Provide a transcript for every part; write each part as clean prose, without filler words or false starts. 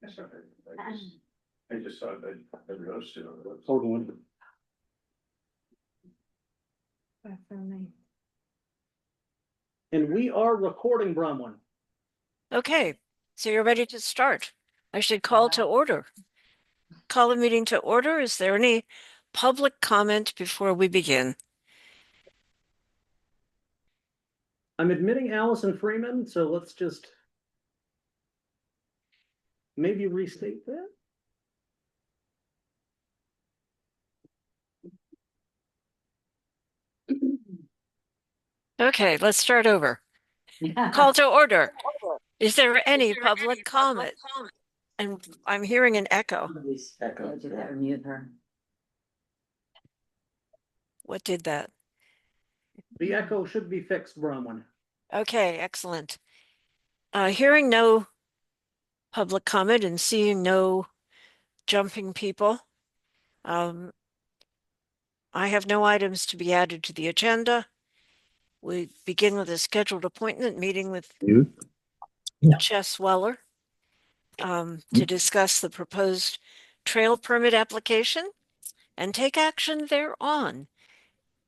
That's okay. I just thought that everyone else did. Hold on. And we are recording, Bronwyn. Okay, so you're ready to start. I should call to order. Call the meeting to order. Is there any public comment before we begin? I'm admitting Allison Freeman, so let's just maybe restate that. Okay, let's start over. Call to order. Is there any public comment? And I'm hearing an echo. Echo. Do that or mute her. What did that? The echo should be fixed, Bronwyn. Okay, excellent. Hearing no public comment and seeing no jumping people, I have no items to be added to the agenda. We begin with a scheduled appointment meeting with Jess Weller to discuss the proposed trail permit application and take action thereon.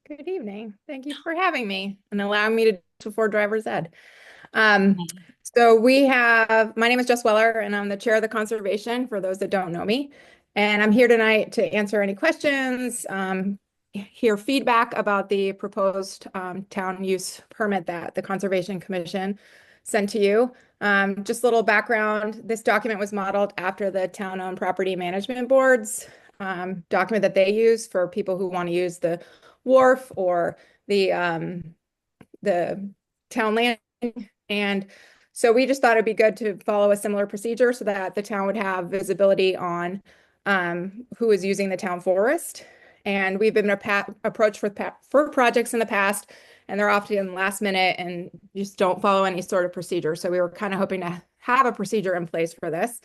Good evening. Thank you for having me and allowing me to before driver's ed. So my name is Jess Weller and I'm the chair of the conservation for those that don't know me. And I'm here tonight to answer any questions, hear feedback about the proposed town use permit that the Conservation Commission sent to you. Just a little background, this document was modeled after the town-owned property management board's document that they use for people who want to use the wharf or the town land. And so we just thought it'd be good to follow a similar procedure so that the town would have visibility on who is using the town forest. And we've been approached for projects in the past, and they're often last minute and just don't follow any sort of procedure. So we were kind of hoping to have a procedure in place for this.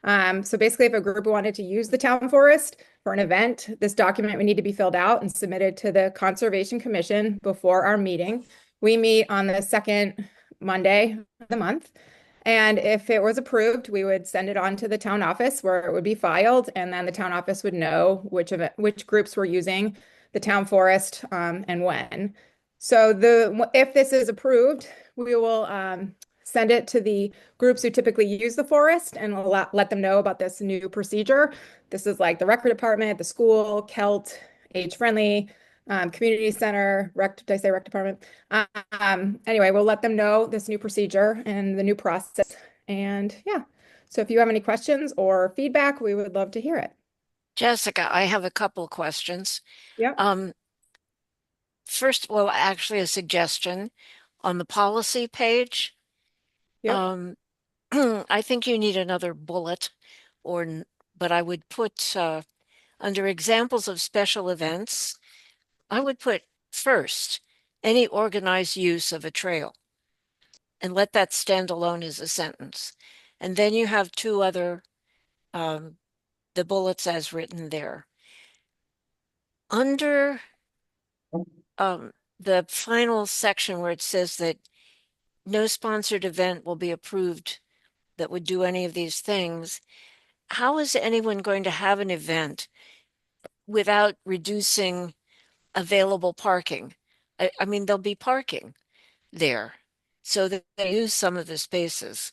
So basically, if a group wanted to use the town forest for an event, this document would need to be filled out and submitted to the Conservation Commission before our meeting. We meet on the second Monday of the month. And if it was approved, we would send it on to the town office where it would be filed. And then the town office would know which groups were using the town forest and when. So if this is approved, we will send it to the groups who typically use the forest and we'll let them know about this new procedure. This is like the record department, the school, Kelt, Age Friendly, community center, did I say rec department? Anyway, we'll let them know this new procedure and the new process. And yeah, so if you have any questions or feedback, we would love to hear it. Jessica, I have a couple questions. Yep. First, well, actually a suggestion on the policy page. Yep. I think you need another bullet but I would put under examples of special events, I would put first, any organized use of a trail and let that stand alone as a sentence. And then you have two other, the bullets as written there. Under the final section where it says that no sponsored event will be approved that would do any of these things, how is anyone going to have an event without reducing available parking? I mean, there'll be parking there so that they use some of the spaces.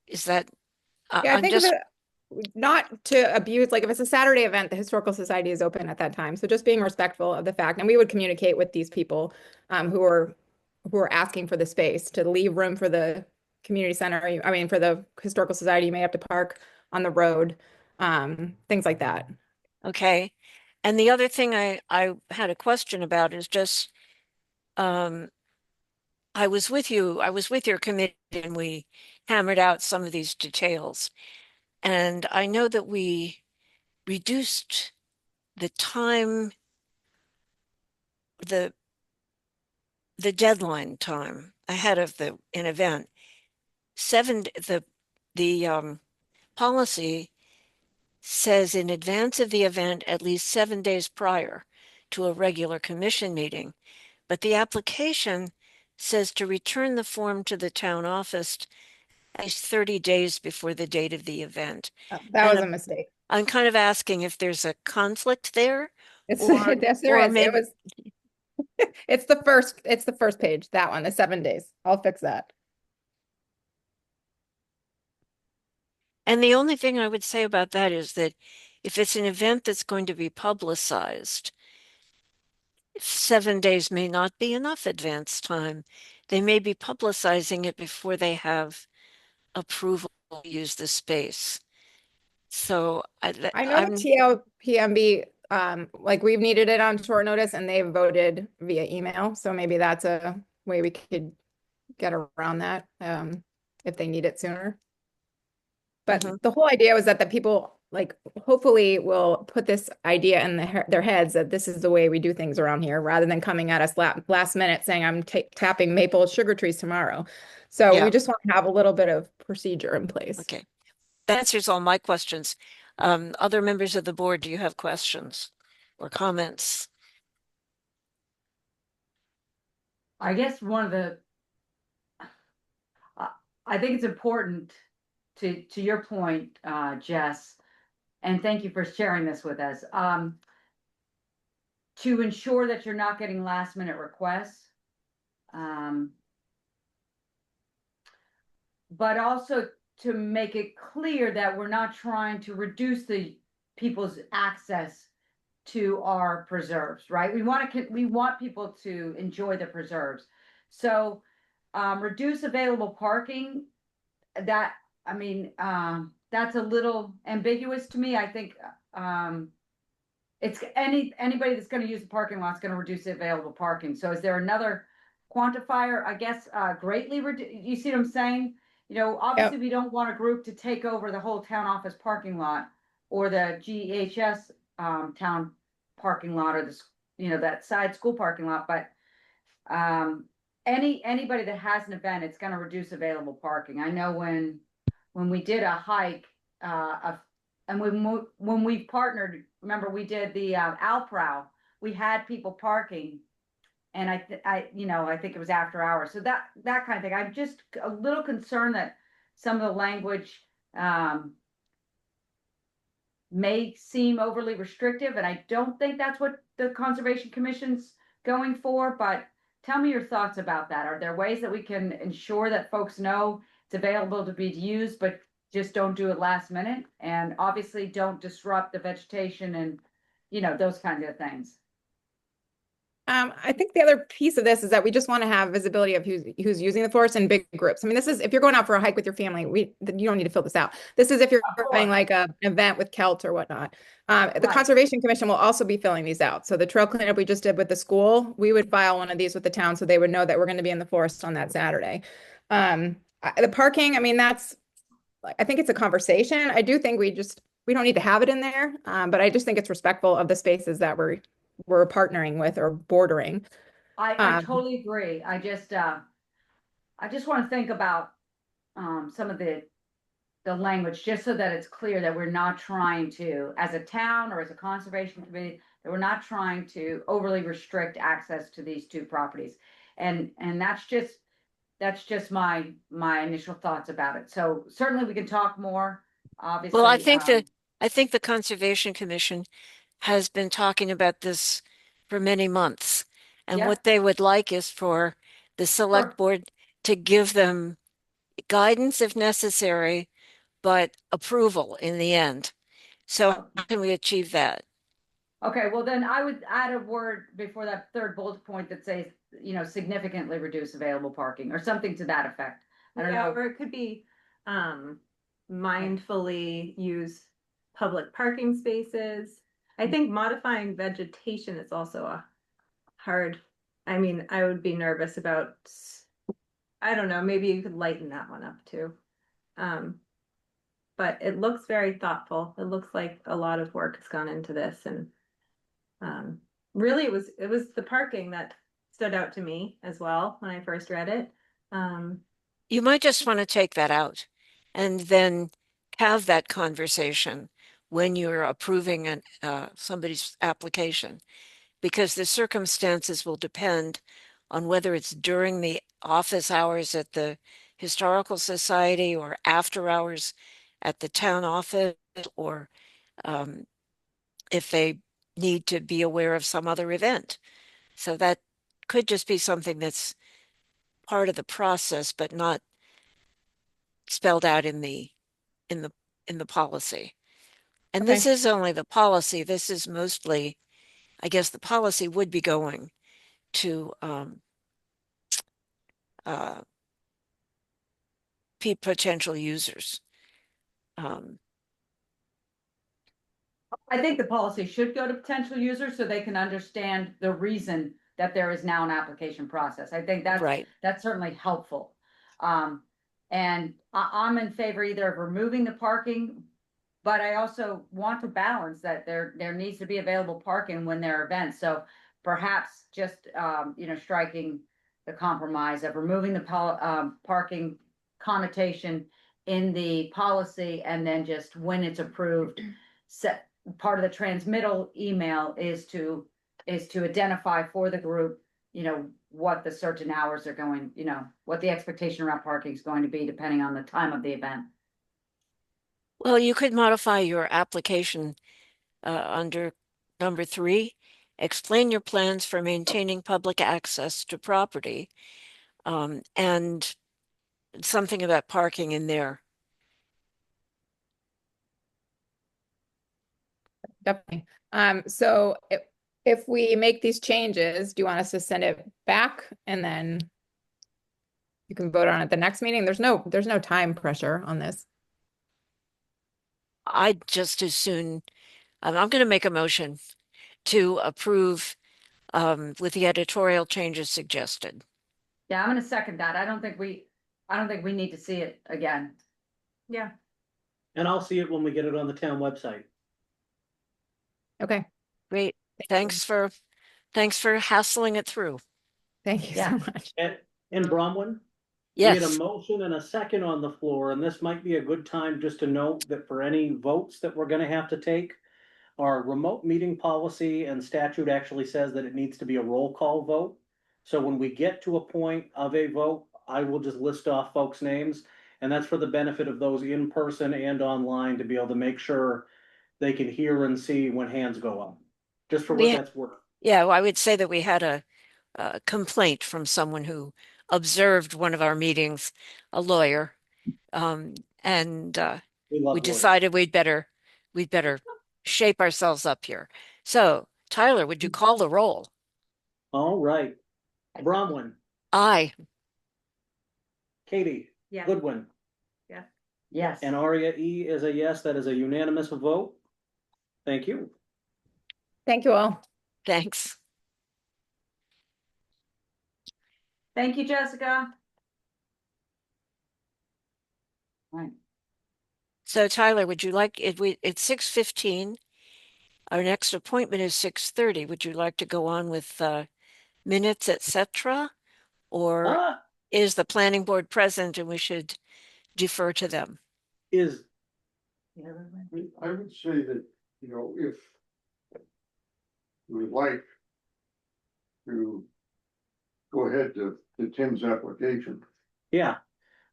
Is that, Yeah, I think of it not to abuse, like if it's a Saturday event, the Historical Society is open at that time. So just being respectful of the fact, and we would communicate with these people who are asking for the space to leave room for the community center. I mean, for the Historical Society, you may have to park on the road, things like that. okay. And the other thing I had a question about is just, I was with your committee and we hammered out some of these details. And I know that we reduced the time, the deadline time ahead of an event. The policy says in advance of the event, at least 7 days prior to a regular commission meeting. But the application says to return the form to the town office at least 30 days before the date of the event. That And was a mistake. I'm kind of asking if there's a conflict there, It's, or yes, there or is. It maybe was, it's the first page, that one, the 7 days. I'll fix that. and the only thing I would say about that is that if it's an event that's going to be publicized, 7 days may not be enough advance time. They may be publicizing it before they have approval to use the space. So I know the TLPMB, like we've needed it on short notice and they voted via email. So maybe that's a way we could get around that, if they need it sooner. But Mhm. the whole idea was that the people, like, hopefully will put this idea in their heads that this is the way we do things around here, rather than coming at us last minute saying, I'm tapping maple sugar trees tomorrow. So Yeah. we just want to have a little bit of procedure in place. Okay. That answers all my questions. Other members of the board, do you have questions or comments? I guess one of the, I think it's important to your point, Jess, and thank you for sharing this with us, to ensure that you're not getting last minute requests. But also to make it clear that we're not trying to reduce the people's access to our preserves, right? We want people to enjoy the preserves. So reduce available parking, that, I mean, that's a little ambiguous to me. I think it's anybody that's going to use the parking lot is going to reduce the available parking. So is there another quantifier? I guess greatly reduce. You see what I'm saying? You know, obviously we don't want a group to take over the whole town office parking lot or the GHS town parking lot, or the, you know, that side school parking lot. But anybody that has an event, it's going to reduce available parking. I know when we did a hike, and when we partnered, remember we did the Alprow, we had people parking, and you know, I think it was after hours. So that kind of thing. I'm just a little concerned that some of the language may seem overly restrictive, and I don't think that's what the Conservation Commission's going for. But tell me your thoughts about that. Are there ways that we can ensure that folks know it's available to be used, but just don't do it last minute, and obviously don't disrupt the vegetation and, you know, those kinds of things? I think the other piece of this is that we just want to have visibility of who's using the forest in big groups. I mean, this is if you're going out for a hike with your family, you don't need to fill this out. This is if you're having like an event with Kelt or whatnot. The Right. Conservation Commission will also be filling these out. So the trail cleanup we just did with the school, we would file one of these with the town so they would know that we're going to be in the forest on that Saturday. The parking, I mean, I think it's a conversation. I do think we don't need to have it in there, but I just think it's respectful of the spaces that we're partnering with or bordering. I totally agree. I just want to think about some of the language, just so that it's clear that we're not trying to, as a town or as a conservation committee, that we're not trying to overly restrict access to these two properties. And that's just my initial thoughts about it. So certainly we can talk more, obviously. Well, I think the Conservation Commission has been talking about this for many months. And Yeah. what they would like is for the select Sure. board to give them guidance if necessary, but approval in the end. So how can we achieve that? Okay, well then I would add a word before that third bullet point that says, you know, significantly reduce available parking or something to that effect. I don't Yeah, know. or it could be mindfully use public parking spaces. I think modifying vegetation is also a hard, I mean, I would be nervous about, I don't know, maybe you could lighten that one up too. But it looks very thoughtful. It looks like a lot of work has gone into this, and really it was the parking that stood out to me as well when I first read it. You might just want to take that out and then have that conversation when you're approving somebody's application, because the circumstances will depend on whether it's during the office hours at the historical society or after hours at the town office, or if they need to be aware of some other event. So that could just be something that's part of the process, but not spelled out in the in the in the policy. And this Okay. is only the policy. This is mostly, I guess the policy would be going to uh potential users. I think the policy should go to potential users so they can understand the reason that there is now an application process. I think Right. that's certainly helpful. And I'm in favor either of removing the parking, but I also want to balance that there needs to be available parking when there are events. So perhaps just, striking the compromise of removing the parking connotation in the policy, and then just when it's approved, set part of the transmittal email is to identify for the group, what the certain hours are going, what the expectation around parking is going to be depending on the time of the event. Well, you could modify your application under number 3. Explain your plans for maintaining public access to property, and something about parking in there. Definitely. So if we make these changes, do you want us to send it back and then you can vote on it the next meeting? There's no time pressure on this. I'd just as soon, I'm going to make a motion to approve with the editorial changes suggested. Yeah, I'm gonna second that. I don't think we need to see it again. Yeah. And I'll see it when we get it on the town website. Okay. Great. Thanks for hassling it through. Thank you Yeah. so much. And Bronwyn? We had a Yes. motion and a second on the floor, and this might be a good time just to note that for any votes that we're gonna have to take, our remote meeting policy and statute actually says that it needs to be a roll call vote. So when we get to a point of a vote, I will just list off folks' names, and that's for the benefit of those in person and online to be able to make sure they can hear and see when hands go up, just for what Yeah. that's worth. Yeah, well, I would say that we had a complaint from someone who observed one of our meetings, a lawyer, and We love we lawyers. decided we'd better shape ourselves up here. So, Tyler, would you call the roll? All right. Bronwyn, Aye. Katie, Yeah. Goodwin, Yes. and Aria E is a yes. That is a unanimous vote. Thank you. Thank you all. Thanks. Thank you, Jessica. Right. So, Tyler, would you like it's 6:15. Our next appointment is 6:30. Would you like to go on with minutes, etc.? Or Ah, is the planning board present and we should defer to them? is, I would say that, if we would like to go ahead to Tim's application. yeah.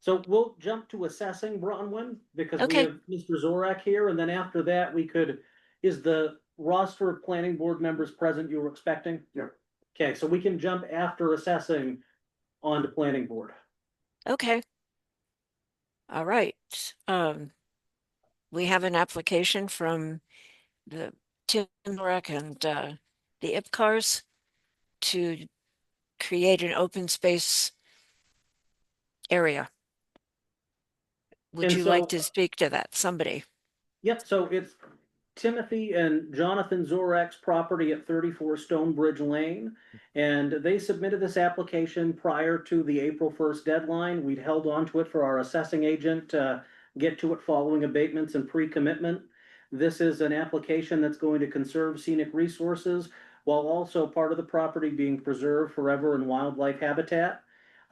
So we'll jump to assessing Bronwyn because we Okay. have Mr. Zorak here, and then after that, is the roster of planning board members present you were expecting? Yeah. Okay, so we can jump after assessing onto planning board. Okay. All right. We have an application from the Tim Zorak and the IPCARs to create an open space area. Would And you like so- to speak to that? Somebody? Yep, so it's Timothy and Jonathan Zorak's property at 34 Stonebridge Lane. And they submitted this application prior to the April 1st deadline. We'd held on to it for our assessing agent to get to it following abatements and pre-commitment. This is an application that's going to conserve scenic resources while also part of the property being preserved forever in wildlife habitat.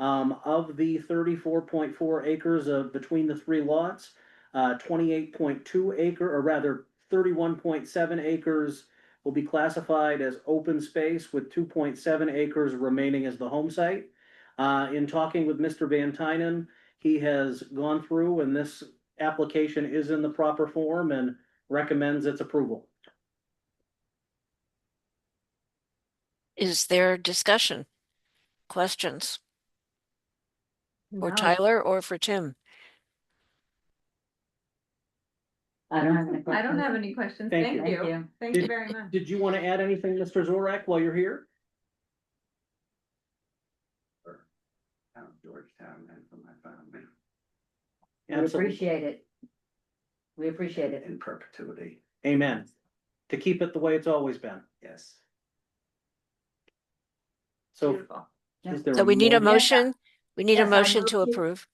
Of the 34.4 acres of between the 3 lots, 28.2 acre, or rather 31.7 acres will be classified as open space with 2.7 acres remaining as the home site. In talking with Mr. Van Tynen, he has gone through and this application is in the proper form and recommends its approval. Is there discussion? Questions? For No, Tyler or for Tim? I don't have any I don't questions. have any questions. Thank Thank you. you. Thank you. Thank you very much. Did you want to add anything, Mr. Zorak, while you're here? Out of Georgetown and for my family We Absolutely. appreciate it. We appreciate it. in perpetuity. Amen. To keep it the way it's always been. Yes. So Beautiful. is there? So we need a mo- motion. We need a Yes, I motion move to to- approve.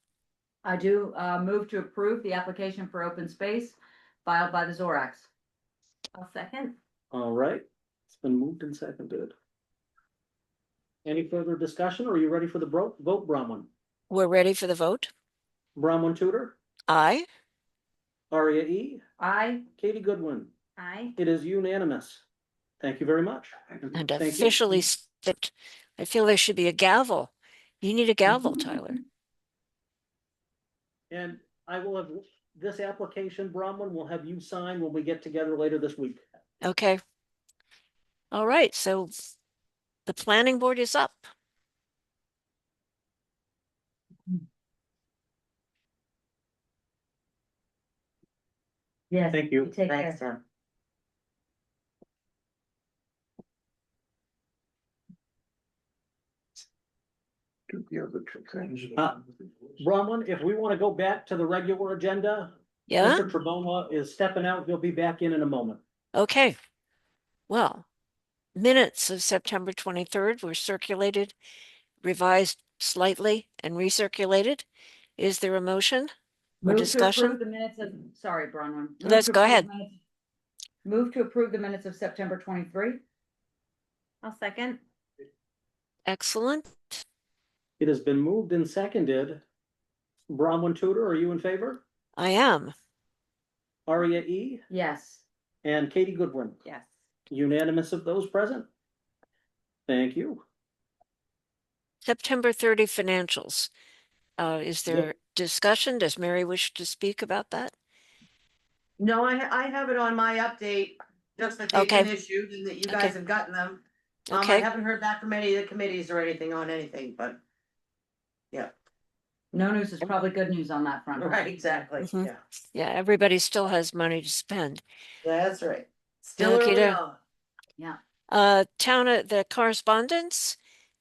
I do, move to approve the application for open space filed by the Zoraks. I'll second. All right, it's been moved and seconded. Any further discussion, or are you ready for the vote, Bronwyn? We're ready for the vote. Bronwyn Tudor, Aye. Aria E, I, Katie Goodwin. Aye. It is unanimous. Thank you very much. And Thank you. officially stepped. I feel there should be a gavel. You need a gavel, Tyler. And I will have this application, Bronwyn, will have you sign when we get together later this week. Okay. All right, so the planning board is up. yes. Thank you. Take care. Do the other two things. Bronwyn, if we want to go back to the regular agenda, Yeah, Mr. Trebona is stepping out. He'll be back in a moment. okay. Well, minutes of September 23rd were circulated, revised slightly and recirculated. Is there a motion or Move to discussion? approve the minutes of, sorry, Bronwyn. Move Let's to go approve ahead. the minutes- Move to approve the minutes of September 23. I'll second. Excellent. It has been moved and seconded. Bronwyn Tudor, are you in favor? I am. Aria E Yes. and Katie Goodwin. Yes. Unanimous of those present. Thank you. September 30 financials. Is Yep. there discussion? Does Mary wish to speak about that? No, I have it on my update, just that they've Okay. been issued and that you Okay. guys have gotten them. I Okay, haven't heard back from any of the committees or anything on anything, but. Yeah, No news is probably good news on that front. right, exactly, Mhm. yeah, yeah, everybody still has money to spend. that's right. Still Okey early doke. on. The correspondence,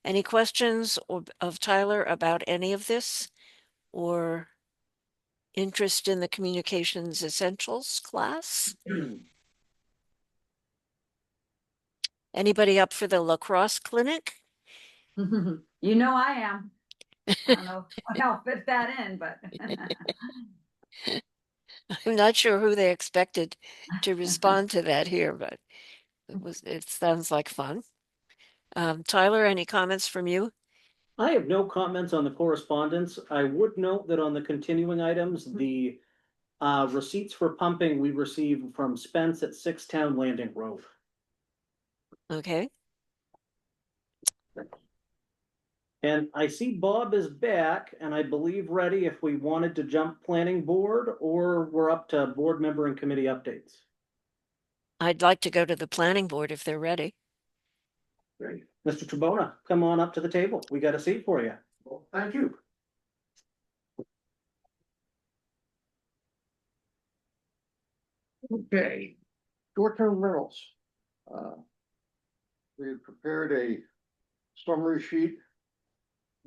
any questions of Tyler about any of this? Or interest in the communications essentials class? Anybody up for the lacrosse clinic? You know I am. I don't know if I'll fit that in, but. I'm not sure who they expected to respond to that here, but it sounds like fun. Tyler, any comments from you? I have no comments on the correspondence. I would note that on the continuing items, the receipts for pumping we received from Spence at 6 Town Landing Road. Okay, And I see Bob is back and I believe ready if we wanted to jump planning board or we're up to board member and committee updates. I'd like to go to the planning board if they're ready. Great. Mr. Trebona, come on up to the table. We got a seat for you. Well, thank you. Okay, short-term rentals. We had prepared a summary sheet.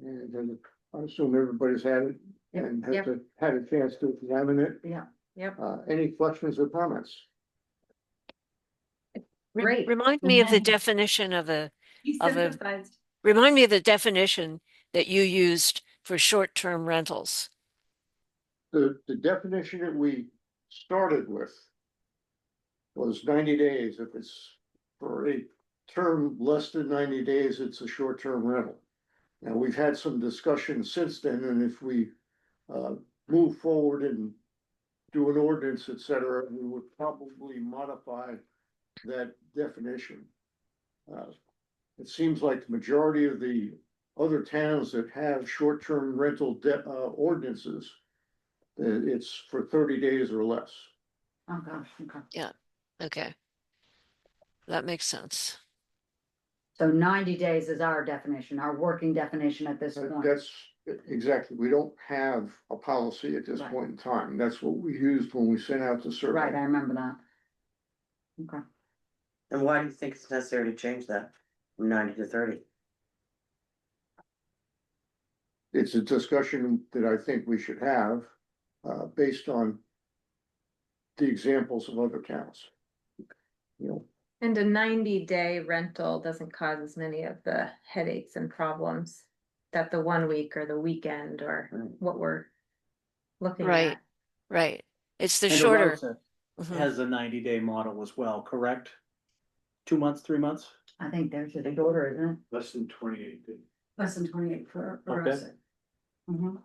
And then I assume everybody's had it and Yep. had a chance to examine it. Yeah, yep. Any questions or comments? Great. Remind me of the Mhm. definition of You Of a- sympathized. remind me of the definition that you used for short-term rentals. The definition that we started with was 90 days. If it's for a term less than 90 days, it's a short-term rental. Now, we've had some discussion since then, and if we move forward and do an ordinance, et cetera, we would probably modify that definition. It seems like the majority of the other towns that have short-term rental ordinances, it's for 30 days or less. Oh, gosh, okay. Okay. That makes sense. So 90 days is our definition, our working definition at this point. That's exactly, we don't have a policy at this Right. point in time. That's what we used when we sent out the survey. Right, I remember that. Okay. And why do you think it's necessary to change that from 90 to 30? It's a discussion that I think we should have, based on the examples of other towns. You know, And a 90-day rental doesn't cause as many of the headaches and problems that the 1 week or the weekend or Right. what we're looking Right. at. Right. It's the And shorter. Arosa Mhm. has a 90-day model as well, correct? 2 months, 3 months? I think there's a shorter, isn't it? less than 28 days. Less than 28 for Okay. us. Mhm.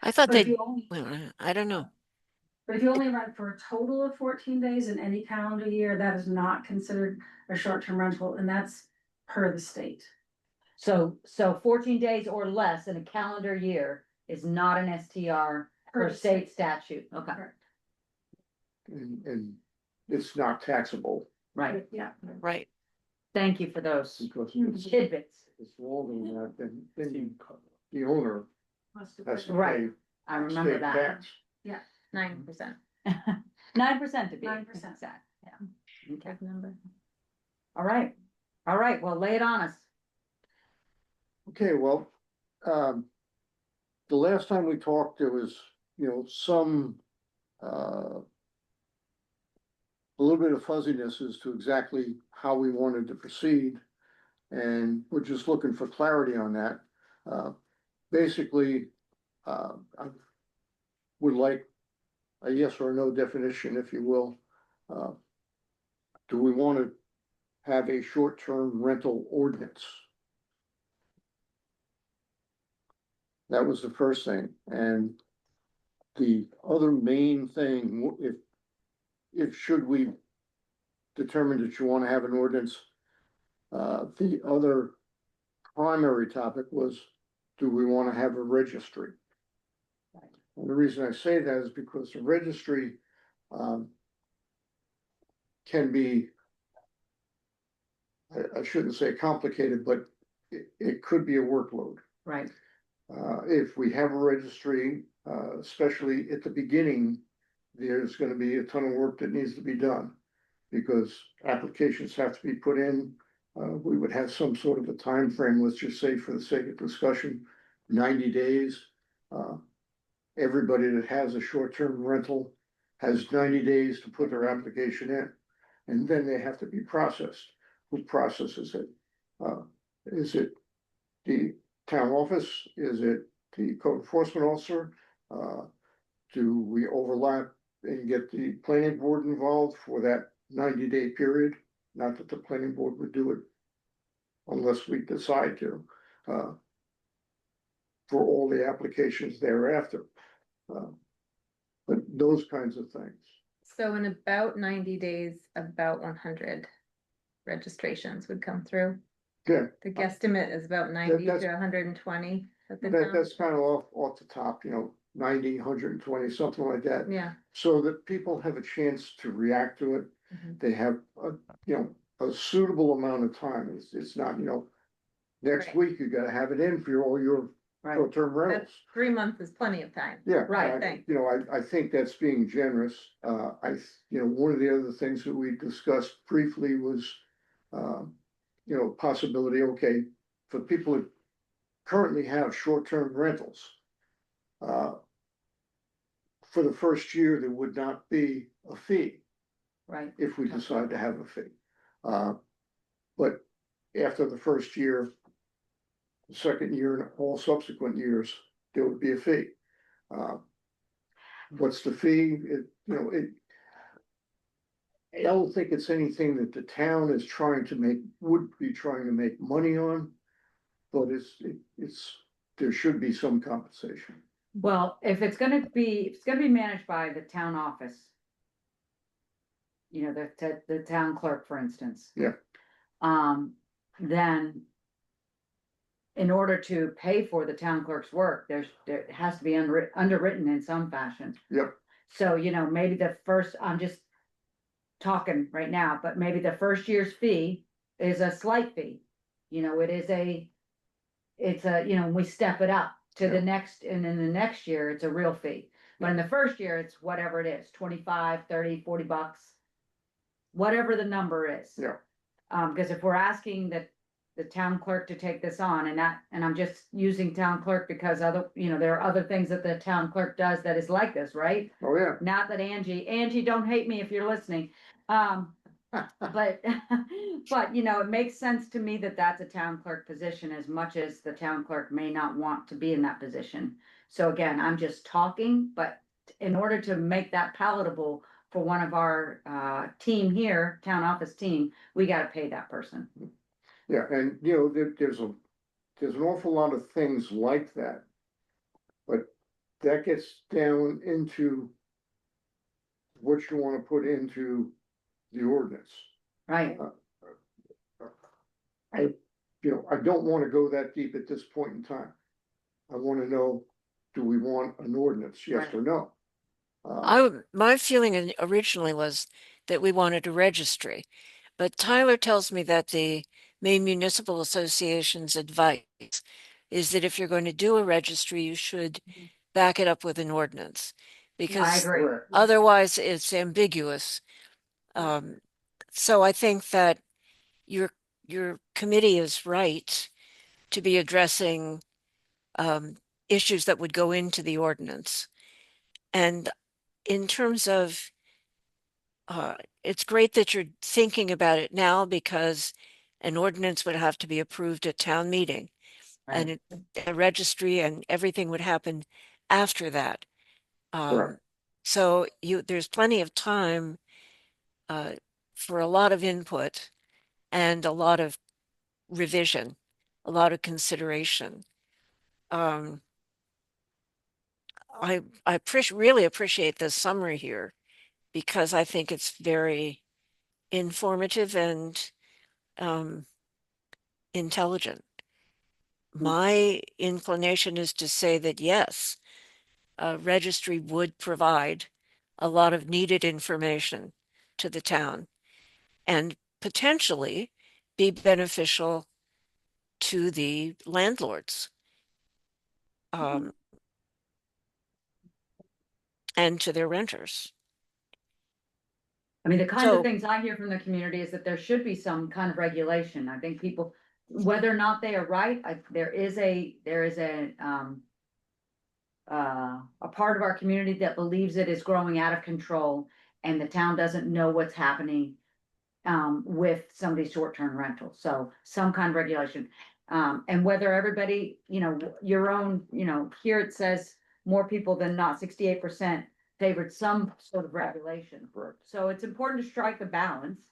I thought But if they, you only, I don't know. but if you only rent for a total of 14 days in any calendar year, that is not considered a short-term rental, and that's per the state. So 14 days or less in a calendar year is not an STR per Per state state. statute. Okay, Correct. And it's not taxable right. Yeah. Right. Thank you for those because tidbits. it's longer than that, then the owner Must have has to been- Right. pay I remember state that. tax. 9%. 9% to be 9%. exact. Yeah. Okay. Good number. All right. All right. Well, lay it on us. Okay, well, the last time we talked, there was, some, a little bit of fuzziness as to exactly how we wanted to proceed. And we're just looking for clarity on that. Basically, I would like a yes or no definition, if you will. Do we want to have a short-term rental ordinance? That was the first thing, and the other main thing, if should we determine that you want to have an ordinance, the other primary topic was, do we want to have a registry? And the reason I say that is because the registry, can be, I shouldn't say complicated, but it could be a workload. Right. If we have a registry, especially at the beginning, there's gonna be a ton of work that needs to be done. Because applications have to be put in, we would have some sort of a time frame. Let's just say for the sake of discussion, 90 days. Everybody that has a short-term rental has 90 days to put their application in. And then they have to be processed. Who processes it? Is it the town office? Is it the code enforcement officer? Do we overlap and get the planning board involved for that 90-day period? Not that the planning board would do it unless we decide to, for all the applications thereafter. But those kinds of things. So in about 90 days, about 100 registrations would come through. Yeah, The guesstimate is about 90 that's- to 120 at the that, town. that's kind of off the top, 90, 120, something like that. Yeah. So that people have a chance to react to it. Mhm. They have a suitable amount of time. It's not, next Right. week you gotta have it in for all your Right. short-term rentals. That's 3 months is plenty of time. Yeah. Right, I- thanks. I think that's being generous. One of the other things that we discussed briefly was, possibility, okay, for people that currently have short-term rentals. For the first year, there would not be a fee Right. if we decide to have a fee. But after the first year, the second year and all subsequent years, there would be a fee. What's the fee? I don't think it's anything that the town is would be trying to make money on. But there should be some compensation. Well, if it's gonna be managed by the town office. The town clerk, for instance. Yeah. then in order to pay for the town clerk's work, there has to be underwritten in some fashion. Yep. So, you know, maybe the first, I'm just talking right now, but maybe the first year's fee is a slight fee. You know, it's a, you know, we step it up to the Yeah. next, and then the next year, it's a real fee. But in the first year, it's whatever it is, 25, 30, 40 bucks, whatever the number is. Yeah. Because if we're asking the town clerk to take this on, and I'm just using town clerk because you know, there are other things that the town clerk does that is like this, right? Oh, yeah. Not that Angie, don't hate me if you're listening. But, but, you know, it makes sense to me that that's a town clerk position, as much as the town clerk may not want to be in that position. So again, I'm just talking, but in order to make that palatable for one of our team here, town office team, we gotta pay that person. Yeah, and you know, there's an awful lot of things like that. But that gets down into what you wanna put into the ordinance. Right, I don't wanna go that deep at this point in time. I wanna know, do we want an ordinance, yes Right. or no? My feeling originally was that we wanted a registry, but Tyler tells me that the Maine Municipal Association's advice is that if you're going to do a registry, you should back it up with an ordinance, I because agree. Correct. otherwise it's ambiguous. So I think that your committee is right to be addressing issues that would go into the ordinance. And in terms of, it's great that you're thinking about it now, because an ordinance would have to be approved at town meeting. And a registry and everything would happen after that. Correct. So there's plenty of time for a lot of input and a lot of revision, a lot of consideration. I really appreciate the summary here, because I think it's very informative and intelligent. My inclination is to say that yes, a registry would provide a lot of needed information to the town and potentially be beneficial to the landlords. And to their renters. I mean, the kinds So- of things I hear from the community is that there should be some kind of regulation. I think people, whether or not they are right, there is a part of our community that believes it is growing out of control, and the town doesn't know what's happening with some of these short-term rentals. So some kind of regulation. And whether everybody, you know, your own, you know, here it says more people than not, 68% favored some sort of regulation. Correct. So it's important to strike the balance,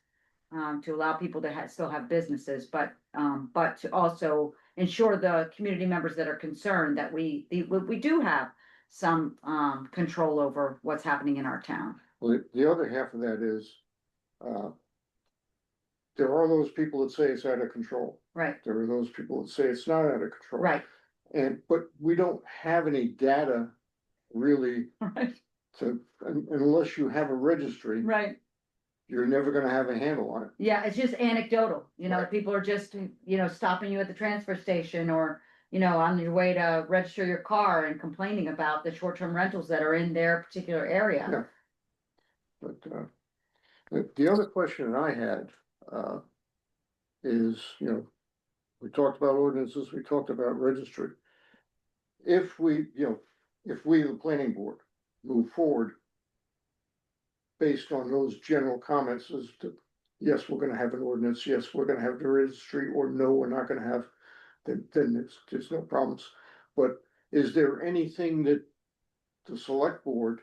to allow people to still have businesses, but to also ensure the community members that are concerned that we do have some control over what's happening in our town. Well, the other half of that is, there are those people that say it's out of control. Right, There are those people that say it's not out of control. right, But we don't have any data really right, unless you have a registry, right. you're never gonna have a handle on it. Yeah, it's just anecdotal, you know, Right. people are just, you know, stopping you at the transfer station, or, you know, on your way to register your car and complaining about the short-term rentals that are in their particular area. Yeah. But, the other question that I had, is, you know, we talked about ordinances, we talked about registry. If we, the planning board, move forward based on those general comments as to, yes, we're gonna have an ordinance, yes, we're gonna have the registry, or no, we're not gonna have, then there's no problems. But is there anything that the select board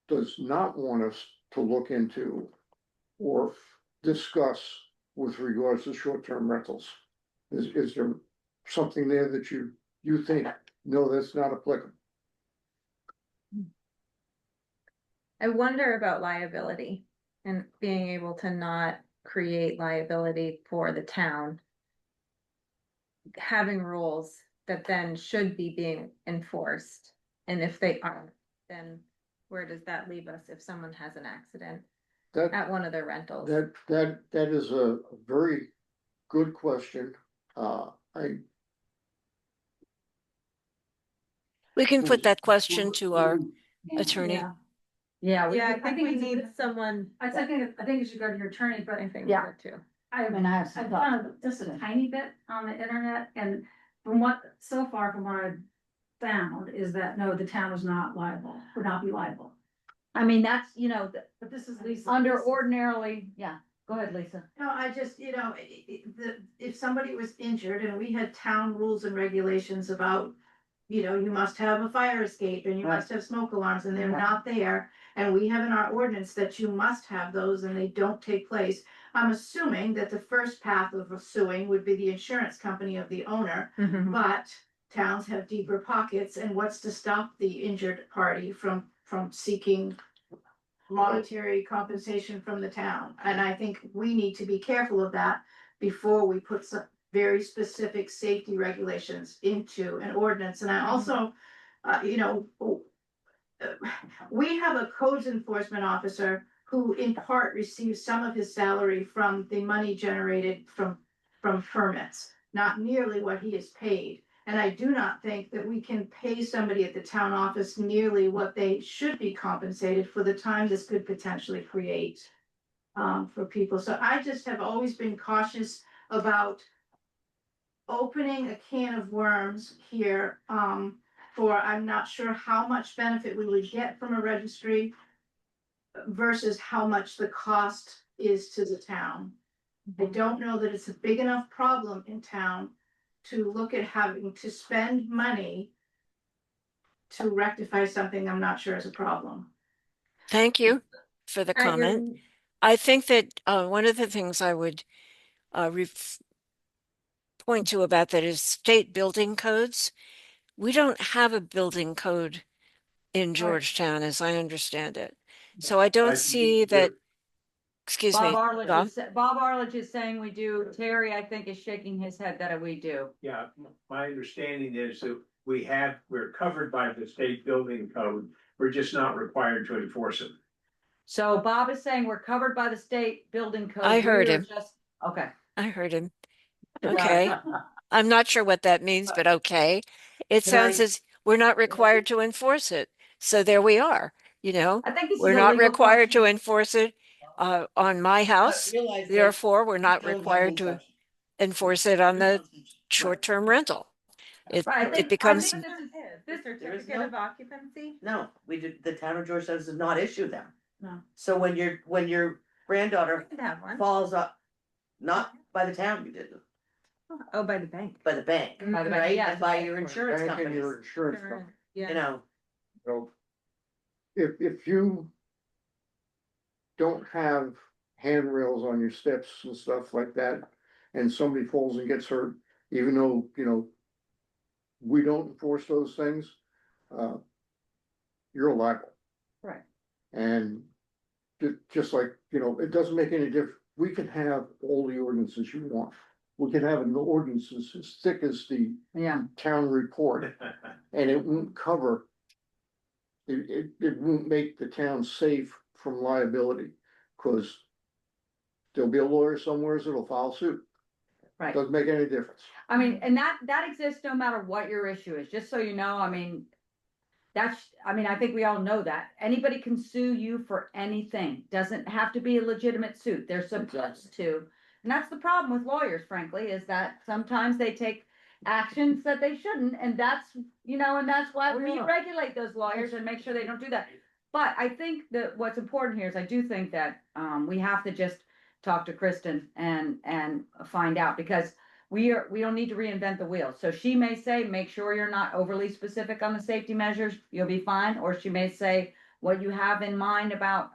does not want us to look into or discuss with regards to short-term rentals? Is there something there that you think, no, that's not applicable? I wonder about liability and being able to not create liability for the town. Having rules that then should be being enforced, and if they aren't, then where does that leave us if someone has an accident That, at one of their rentals? that is a very good question. We can put that question to our attorney. Yeah, Yeah, Yeah, I I think think we it's a need good- someone. I think you should go to your attorney, but I think Yeah. so too. I I mean, I have I some thoughts. found just a tiny bit on the internet, and from what, so far from what I've found, is that no, the town is not liable, would not be liable. I mean, that's, you know, But this is Lisa. under ordinarily, yeah, go ahead, Lisa. No, I just, you know, if somebody was injured and we had town rules and regulations about, you know, you must have a fire escape and you Right. must have smoke alarms and they're Right. not there. And we have in our ordinance that you must have those and they don't take place. I'm assuming that the first path of suing would be the insurance company of the owner. But towns have deeper pockets, and what's to stop the injured party from seeking monetary compensation from the town? And I think we need to be careful of that before we put some very specific safety regulations into an ordinance. And I also, you know, we have a codes enforcement officer who in part receives some of his salary from the money generated from permits, not nearly what he is paid. And I do not think that we can pay somebody at the town office nearly what they should be compensated for the time this could potentially create for people. So I just have always been cautious about opening a can of worms here, for I'm not sure how much benefit we would get from a registry versus how much the cost is to the town. I don't know that it's a big enough problem in town to look at having to spend money to rectify something I'm not sure is a problem. Thank you for the comment. I think that one of the things I would point to about that is state building codes. We don't have a building code in Georgetown, as I understand it. So I don't see that, excuse me, Bob Bob? Arledge is saying we do. Terry, I think, is shaking his head that we do. Yeah, my understanding is that we're covered by the state building code. We're just not required to enforce it. So Bob is saying we're covered by the state building code. I heard We are him. Okay. I heard him. Okay. I'm not sure what that means, but okay. It sounds as we're not required to enforce it. So there we are, you know, I think this is we're a not legal required to question. enforce it on my house. Therefore, we're not required to enforce it on the short-term rental. Right, I It think- becomes, I think This There is certificate no- of occupancy? No, we did, the town of Georgetown does not issue them. No. So when your granddaughter Could have one. falls up, not by the town, you did, Oh, by the bank. by the bank, By the bank, right? yeah. And by your insurance Bank and your companies, insurance Sure, company. you Yeah. know. So if you don't have handrails on your steps and stuff like that, and somebody falls and gets hurt, even though, you know, we don't enforce those things, you're liable. Right. And just like, you know, it doesn't make any difference. We can have all the ordinances you want. We can have an ordinance as thick as the Yeah, town report, and it won't cover. It won't make the town safe from liability, cause there'll be a lawyer somewhere that'll file suit. right. Doesn't make any difference. I mean, and that exists no matter what your issue is, just so you know, I mean. I think we all know that. Anybody can sue you for anything. Doesn't have to be a legitimate suit. They're supposed to. And that's the problem with lawyers, frankly, is that sometimes they take actions that they shouldn't, and that's, you know, and that's why we regulate those lawyers and make sure they don't do that. But I think that what's important here is I do think that, we have to just talk to Kristen and find out, because we don't need to reinvent the wheel. So she may say, make sure you're not overly specific on the safety measures, you'll be fine. Or she may say, what you have in mind about,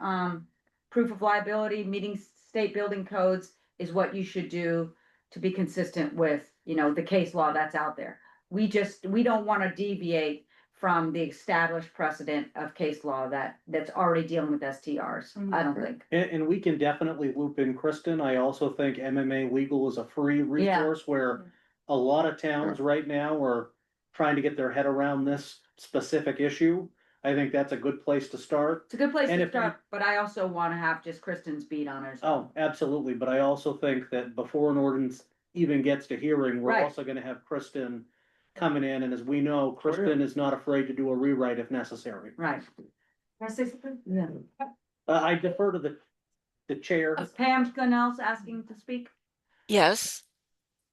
proof of liability, meeting state building codes is what you should do to be consistent with, you know, the case law that's out there. We don't want to deviate from the established precedent of case law that's already dealing with STRs. I don't think. And we can definitely loop in Kristen. I also think MMA Legal is a free resource where a lot of towns right now are trying to get their head around this specific issue. I think that's a good place to start. It's a good place And to if we- start, but I also wanna have just Kristen's beat on it as Oh, well. absolutely, but I also think that before an ordinance even gets to hearing, we're Right. also gonna have Kristen coming in, and as we know, Kristen is not afraid to do a rewrite if necessary. Right. Can I say something? Yeah. I defer to the chair. Pam Scannell's asking to speak. Yes,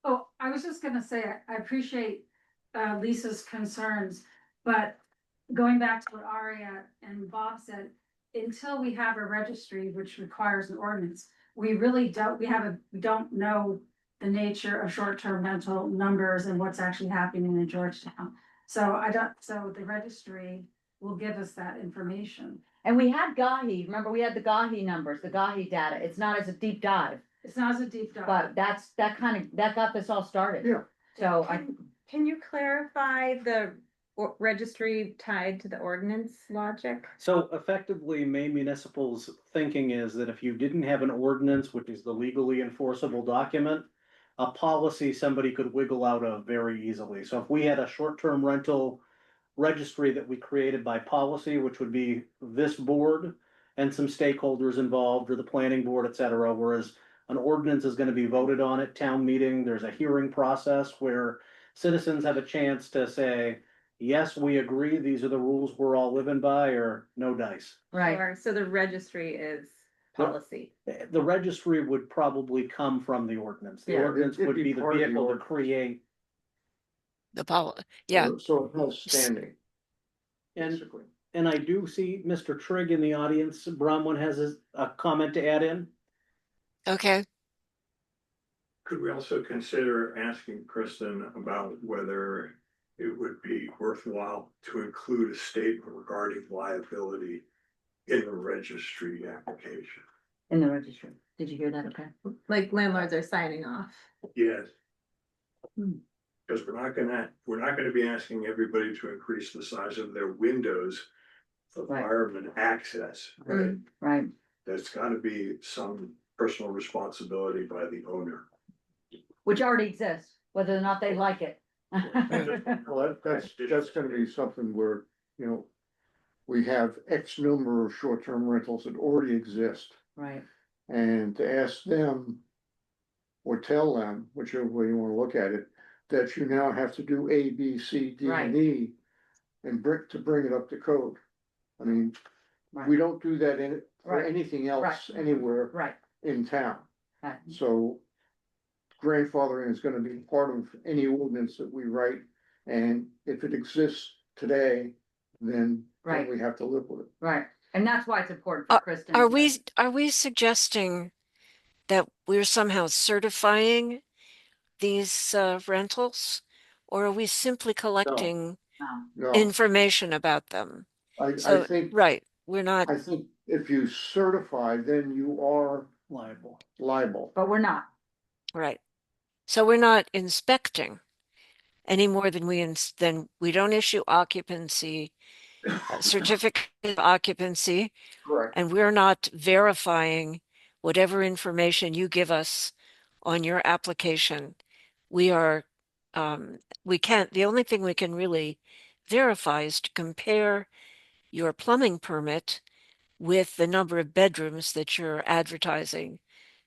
Oh, I was just gonna say, I appreciate Lisa's concerns, but going back to what Aria and Bob said, until we have a registry which requires an ordinance, we really don't, we don't know the nature of short-term rental numbers and what's actually happening in Georgetown. So the registry will give us that information. And we had Gahi, remember we had the Gahi numbers, the Gahi data. It's not as a deep dive, It's not as a deep dive. but that got this all started. Yeah. So Can you clarify the registry tied to the ordinance logic? So effectively, Maine Municipal's thinking is that if you didn't have an ordinance, which is the legally enforceable document, a policy somebody could wiggle out of very easily. So if we had a short-term rental registry that we created by policy, which would be this board and some stakeholders involved, or the planning board, et cetera, whereas an ordinance is gonna be voted on at town meeting, there's a hearing process where citizens have a chance to say, yes, we agree, these are the rules we're all living by, or no dice. right, Or, so the registry is policy. The registry would probably come from the ordinance. The Yeah. ordinance It'd would be be the part of the vehicle to ordinance. create. yeah. So it has standing, And, basically. and I do see Mr. Trigg in the audience. Bronwyn has a comment to add in. Okay, Could we also consider asking Kristen about whether it would be worthwhile to include a statement regarding liability in the registry application? in the registry. Did you hear that? Okay. Like landlords are signing off. Yes. Hmm. Because we're not gonna be asking everybody to increase the size of their windows for Right. fireman access, right? Right, There's gotta be some personal responsibility by the owner. which already exists, whether or not they like it. Well, that's gonna be something where, you know, we have X number of short-term rentals that already exist. Right, And to ask them, or tell them, whichever way you wanna look at it, that you now have to do A, B, C, D, and E. And bring it up to code. I mean, we right, don't do that for Right. anything else Right. anywhere right, in town. right. So grandfathering is gonna be part of any ordinance that we write, and if it exists today, then Right. we have to live with it. Right, and that's why it's important for Kristen. are to- we suggesting that we're somehow certifying these rentals? Or are we simply collecting No. No, information about them? I So, think, right, we're not, I think if you certify, then you are Liable. liable. But we're not. right. So we're not inspecting any more than then we don't issue occupancy, certificate of occupancy, Correct. and we're not verifying whatever information you give us on your application. We are, we can't, the only thing we can really verify is to compare your plumbing permit with the number of bedrooms that you're advertising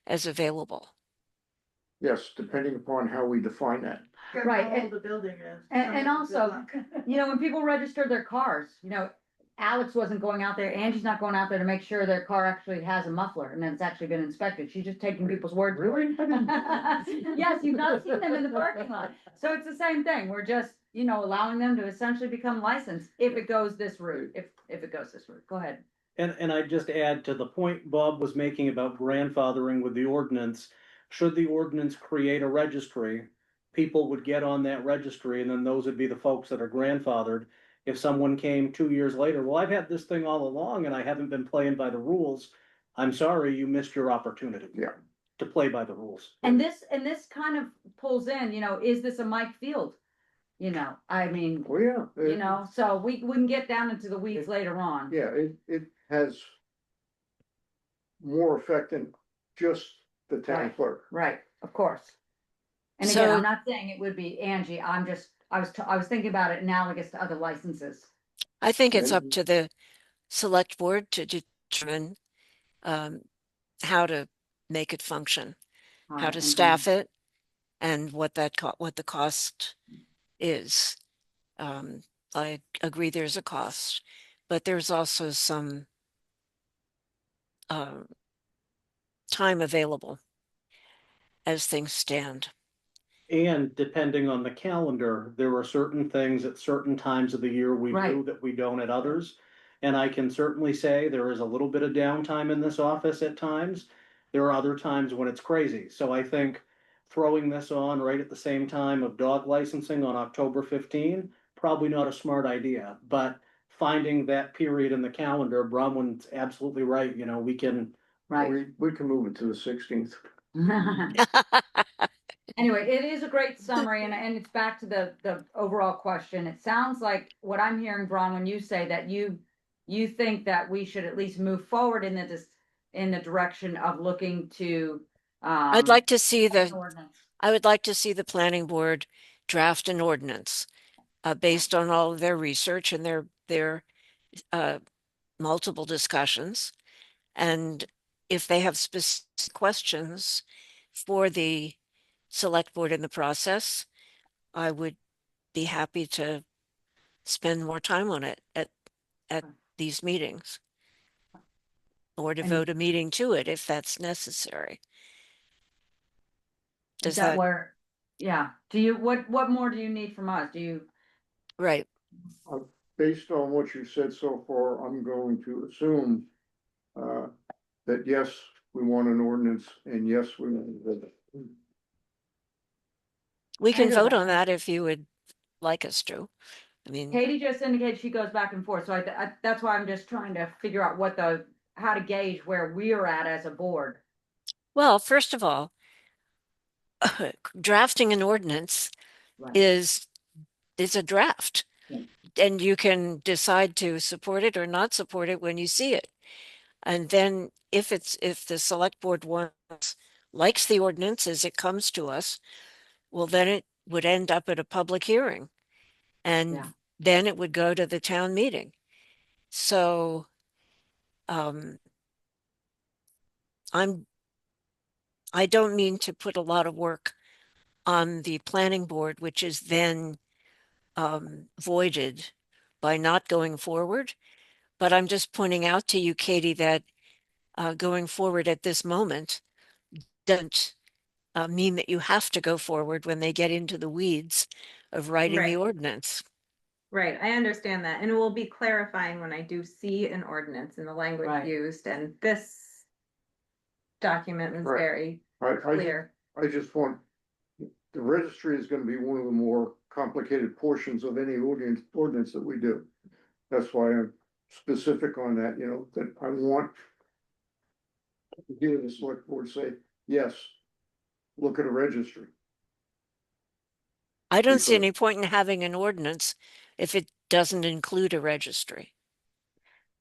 as available. Yes, depending upon how we define that. Right, How and- old the building is. And also, you know, when people register their cars, you know, Alex wasn't going out there, Angie's not going out there to make sure their car actually has a muffler and that it's actually been inspected. She's just taking people's word for it. Yes, you've not seen them in the parking lot. So it's the same thing. We're just, you know, allowing them to essentially become licensed if it goes this route, if it goes this route. Go ahead. And I'd just add to the point Bob was making about grandfathering with the ordinance. Should the ordinance create a registry, people would get on that registry, and then those would be the folks that are grandfathered. If someone came 2 years later, well, I've had this thing all along and I haven't been playing by the rules. I'm sorry, you missed your opportunity. Yeah. To play by the rules. And this kind of pulls in, you know, is this a Mike Field you know, I mean, Well, yeah. you know, so we can get down into the weeds later on. Yeah, it has more effect than just the town Right. clerk. Right, of course. And again, So- I'm not saying it would be Angie, I was thinking about it analogous to other licenses. I think it's up And- to the select board to determine how to make it function, how to staff it, and what the cost is. I agree there's a cost, but there's also some time available as things stand. And depending on the calendar, there are certain things at certain times of the year we do Right. that we don't at others. And I can certainly say there is a little bit of downtime in this office at times. There are other times when it's crazy. So I think throwing this on right at the same time of dog licensing on October 15, probably not a smart idea. But finding that period in the calendar, Bronwyn's absolutely right. You know, we can. Right. We can move it to the 16th. Anyway, it is a great summary and it's back to the overall question. It sounds like what I'm hearing, Bron, when you say that you think that we should at least move forward in the direction of looking to I'd like to see an ordinance. I would like to see the planning board draft an ordinance based on all of their research and their multiple discussions. And if they have specific questions for the select board in the process, I would be happy to spend more time on it at these meetings. Or devote a meeting to it if that's necessary. Is that where, yeah, what more do you need from us? Right. Based on what you said so far, I'm going to assume that yes, we want an ordinance and yes, we want it. We can know vote that. on that if you would like us to. I mean, Katie just indicated she goes back and forth, so that's why I'm just trying to figure out how to gauge where we're at as a board. well, first of all, drafting an ordinance Right. is a draft. Yeah. And you can decide to support it or not support it when you see it. And then if the select board likes the ordinance as it comes to us, well, then it would end up at a public hearing. And Yeah. then it would go to the town meeting. So I don't mean to put a lot of work on the planning board, which is then voided by not going forward. But I'm just pointing out to you, Katie, that going forward at this moment doesn't mean that you have to go forward when they get into the weeds of writing the Right. ordinance. Right, I understand that, and it will be clarifying when I do see an ordinance and the language Right. used, and this document was Right. very I clear. just want, the registry is gonna be one of the more complicated portions of any ordinance that we do. That's why I'm specific on that, you know, that I want to hear the select board say, yes, look at a registry. I don't see Because- any point in having an ordinance if it doesn't include a registry.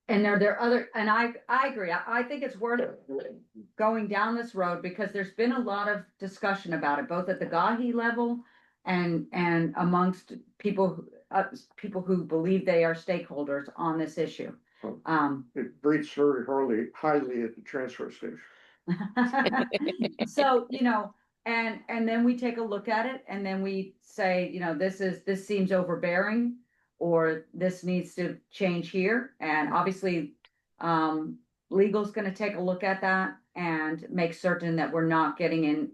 And there are other, and I agree, I think it's worth going down this road because there's been a lot of discussion about it, both at the GAHI level and amongst people who believe they are stakeholders on this issue. It rates very highly at the transfer station. So, you know, and then we take a look at it and then we say, you know, this seems overbearing. Or this needs to change here, and obviously, legal's gonna take a look at that and make certain that we're not getting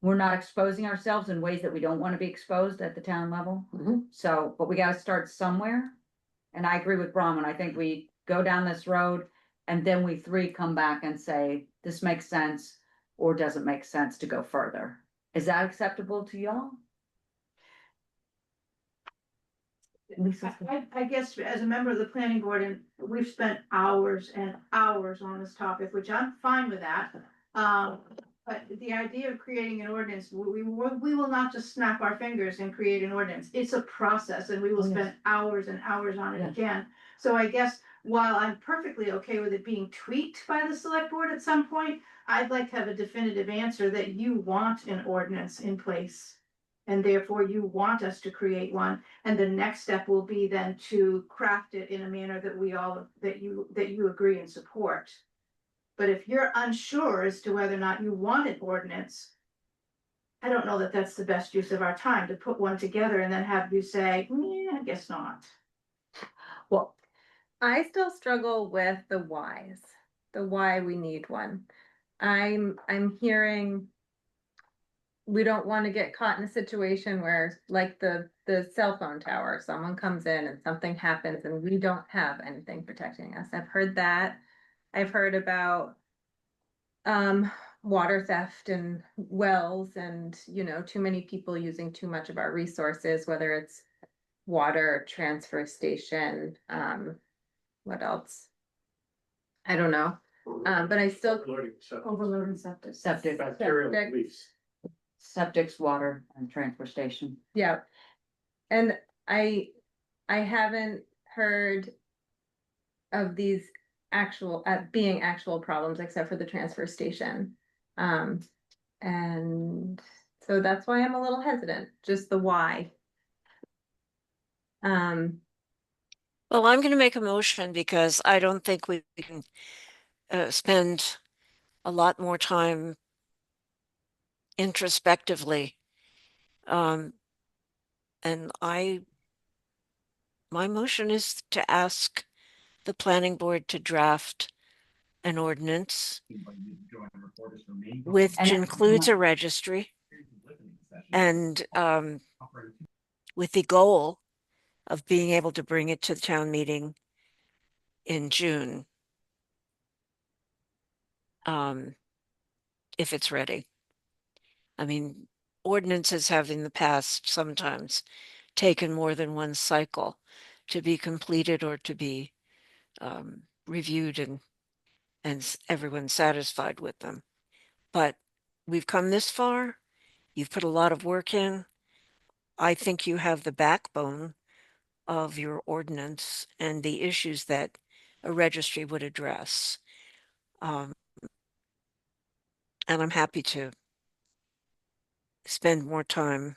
we're not exposing ourselves in ways that we don't want to be exposed at the town level. Mhm. So, but we gotta start somewhere. And I agree with Bronwyn. I think we go down this road and then we three come back and say, this makes sense or doesn't make sense to go further. Is that acceptable to y'all? I guess as a member of the planning board, and we've spent hours and hours on this topic, which I'm fine with that. But the idea of creating an ordinance, we will not just snap our fingers and create an ordinance. It's a process and we will Oh, yes. spend hours and hours on it Yes. again. So I guess while I'm perfectly okay with it being tweaked by the select board at some point, I'd like to have a definitive answer that you want an ordinance in place. And therefore you want us to create one. And the next step will be then to craft it in a manner that that you agree and support. But if you're unsure as to whether or not you want an ordinance, I don't know that that's the best use of our time to put one together and then have you say, yeah, I guess not. Well, I still struggle with the why we need one. I'm hearing we don't want to get caught in a situation where, like the cell phone tower, someone comes in and something happens and we don't have anything protecting us. I've heard that. I've heard about water theft and wells and, you know, too many people using too much of our resources, whether it's water, transfer station, what else? I don't know. But I still Overloading septic. Bacterial Septic. leaks. Septic's water and transfer station. Yeah. And I haven't heard of these being actual problems except for the transfer station. And so that's why I'm a little hesitant, just the why. Well, I'm going to make a motion because I don't think we can spend a lot more time introspectively. And my motion is to ask the planning board to draft an ordinance which And- includes a registry and with the goal of being able to bring it to the town meeting in June. If it's ready. I mean, ordinances have in the past sometimes taken more than one cycle to be completed or to be reviewed and everyone's satisfied with them. But we've come this far. You've put a lot of work in. I think you have the backbone of your ordinance and the issues that a registry would address. And I'm happy to spend more time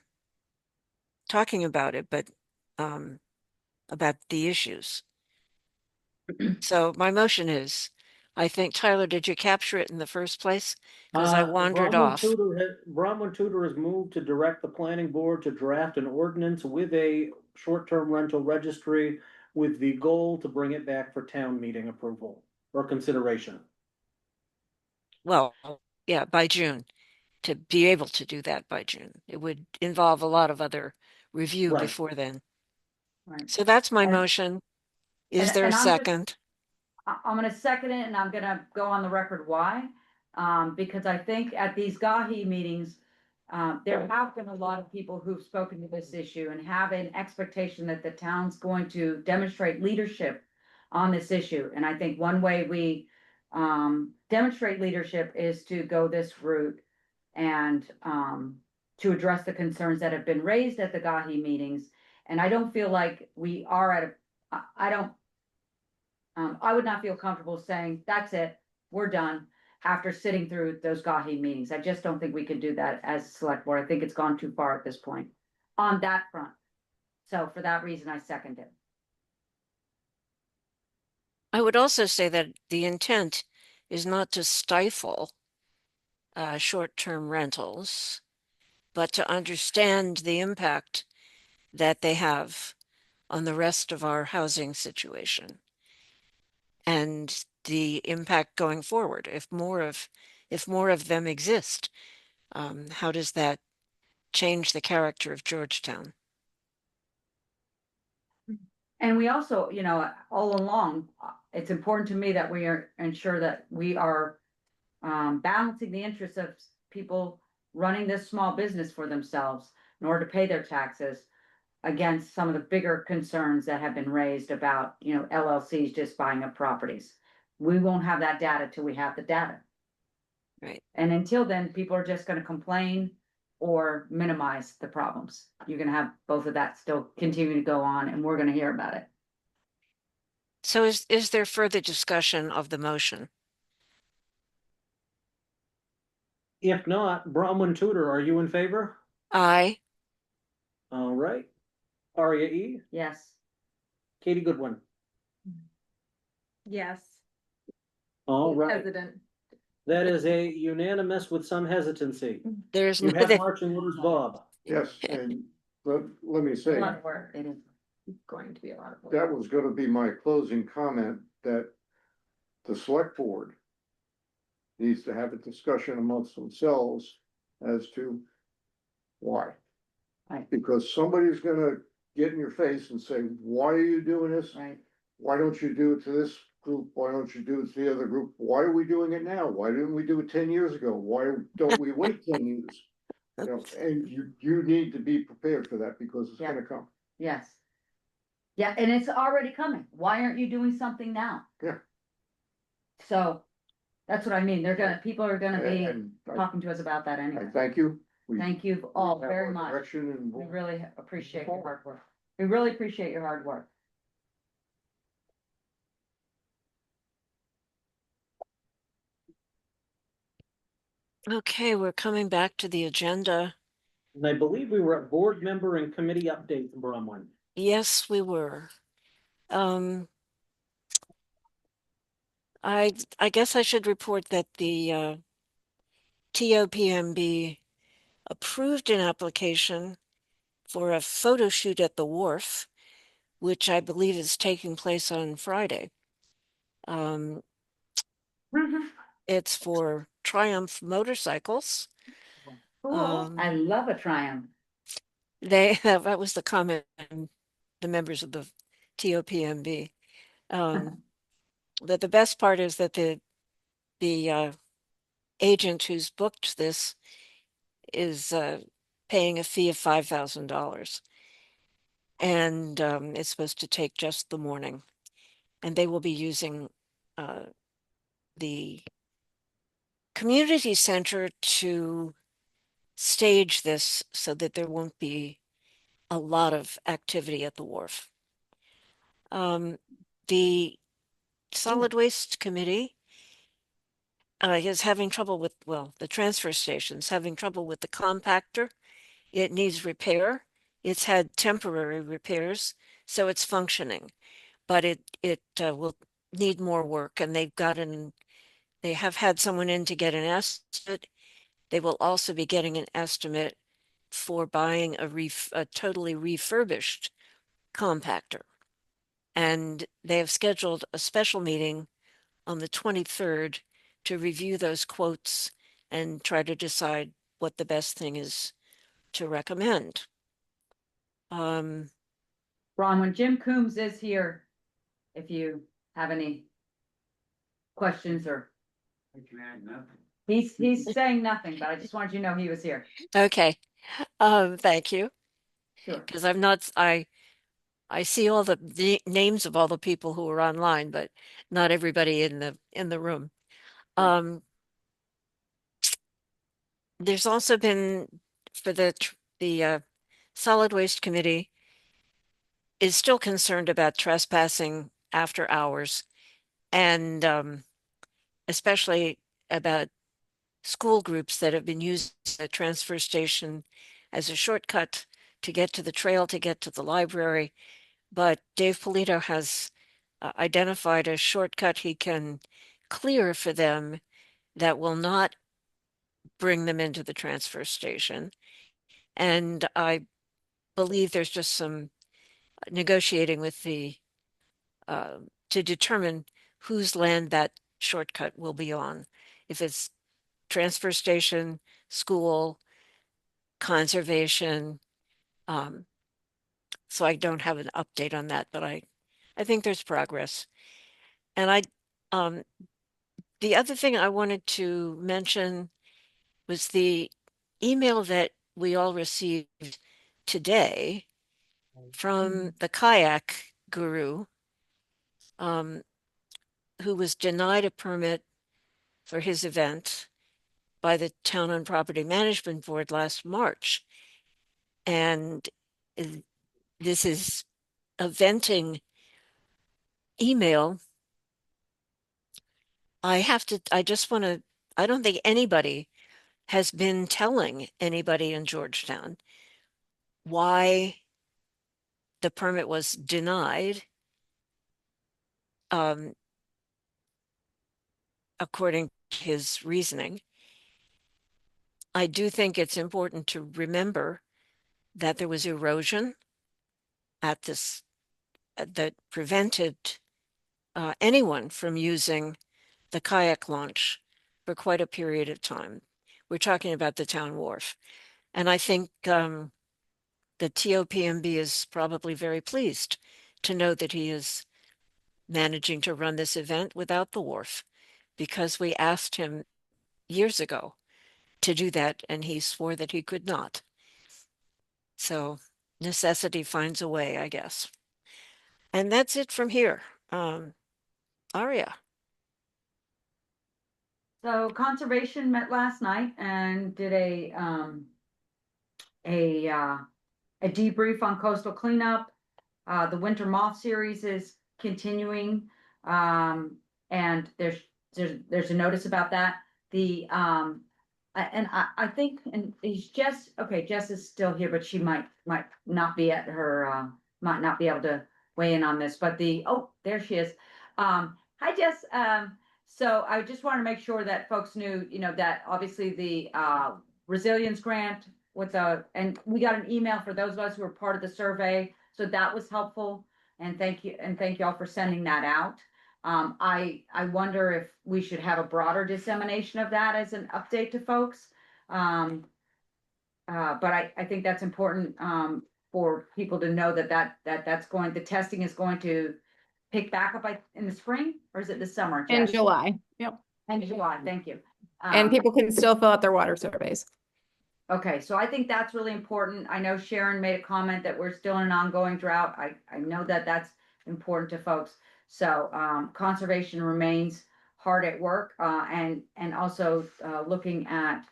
talking about it, but about the issues. So my motion is, I think, Tyler, did you capture it in the first place? Because I wandered off. Bronwyn Tudor has moved to direct the planning board to draft an ordinance with a short-term rental registry with the goal to bring it back for town meeting approval or consideration. Well, yeah, by June, to be able to do that by June. It would involve a lot of other review Right. before then. Right. So that's my And- motion. Is and- there a and I'm just- second? I'm gonna second it and I'm gonna go on the record why. Because I think at these GAHI meetings, there have been a lot of people who've spoken to this issue and have an expectation that the town's going to demonstrate leadership on this issue. And I think one way we demonstrate leadership is to go this route and to address the concerns that have been raised at the GAHI meetings. And I don't feel like we are at I would not feel comfortable saying, that's it, we're done, after sitting through those GAHI meetings. I just don't think we could do that as a select board. I think it's gone too far at this point on that front. So for that reason, I second it. I would also say that the intent is not to stifle short-term rentals, but to understand the impact that they have on the rest of our housing situation and the impact going forward. If more of them exist, how does that change the character of Georgetown? And we also, you know, all along, it's important to me that we ensure that we are balancing the interests of people running this small business for themselves in order to pay their taxes against some of the bigger concerns that have been raised about, you know, LLCs just buying up properties. We won't have that data till we have the data. Right. And until then, people are just gonna complain or minimize the problems. You're gonna have both of that still continue to go on, and we're gonna hear about it. So is there further discussion of the motion? If not, Bronwyn Tudor, are you in favor? Aye. All right. Aria E, Yes. Katie Goodwin. Yes. All right. Hesitant. That is a unanimous with some hesitancy. There's You no, have marching orders, Bob. Yes, and let me A say, lot of work. It is. Going to be a lot of work. that was gonna be my closing comment, that the select board needs to have a discussion amongst themselves as to why. Right. Because somebody's gonna get in your face and say, why are you doing this? Right. Why don't you do it to this group? Why don't you do it to the other group? Why are we doing it now? Why didn't we do it 10 years ago? Why don't we wait 10 years? You know, and you need to be prepared for that because it's Yeah. gonna come. Yes. Yeah, and it's already coming. Why aren't you doing something now? Yeah. So that's what I mean. People are gonna be And talking to us about that I anyway. thank you. We Thank you all have very our much. direction and We we'll- really appreciate your hard work. We really appreciate your hard work. okay, we're coming back to the agenda. And I believe we were at board member and committee updates, Bronwyn. Yes, we were. I guess I should report that the TOPMB approved an application for a photo shoot at the wharf, which I believe is taking place on Friday. It's for Triumph Motorcycles. I love a Triumph. That was the comment from the members of the TOPMB. That the best part is that the agent who's booked this is paying a fee of $5,000. And it's supposed to take just the morning. And they will be using the community center to stage this so that there won't be a lot of activity at the wharf. The solid waste committee is having trouble with, well, the transfer station's having trouble with the compactor. It needs repair. It's had temporary repairs, so it's functioning, but it will need more work, and they have had someone in to get an estimate. They will also be getting an estimate for buying a totally refurbished compactor. And they have scheduled a special meeting on the 23rd to review those quotes and try to decide what the best thing is to recommend. Ron, when Jim Coombs is here, if you have any questions or. He's saying nothing, but I just wanted you to know he was here. Okay, thank you. Sure. Because I see all the names of all the people who are online, but not everybody in the room. There's also been for the solid waste committee is still concerned about trespassing after hours, and especially about school groups that have been using the transfer station as a shortcut to get to the trail, to get to the library. But Dave Polito has identified a shortcut he can clear for them that will not bring them into the transfer station. And I believe there's just some negotiating with to determine whose land that shortcut will be on. If it's transfer station, school, conservation. So I don't have an update on that, but I think there's progress. And the other thing I wanted to mention was the email that we all received today from the kayak guru, who was denied a permit for his event by the Town and Property Management Board last March. And this is a venting email. I don't think anybody has been telling anybody in Georgetown why the permit was denied. According to his reasoning. I do think it's important to remember that there was erosion at this that prevented anyone from using the kayak launch for quite a period of time. We're talking about the town wharf. And I think the TOPMB is probably very pleased to know that he is managing to run this event without the wharf, because we asked him years ago to do that, and he swore that he could not. So necessity finds a way, I guess. And that's it from here. Aria. So conservation met last night and did a debrief on coastal cleanup. The winter moth series is continuing. And there's a notice about that. I think, and he's Jess is still here, but she might not be at her, might not be able to weigh in on this, but there she is. Hi, Jess. So I just want to make sure that folks knew, that obviously the resilience grant and we got an email for those of us who were part of the survey. So that was helpful. And thank you all for sending that out. I wonder if we should have a broader dissemination of that as an update to folks. But I think that's important for people to know that the testing is going to pick back up in the spring, or is it this summer? In Jess? July. Yep. In July, thank you. And people can still fill out their water surveys. Okay, so I think that's really important. I know Sharon made a comment that we're still in an ongoing drought. I know that that's important to folks. So conservation remains hard at work, and also looking at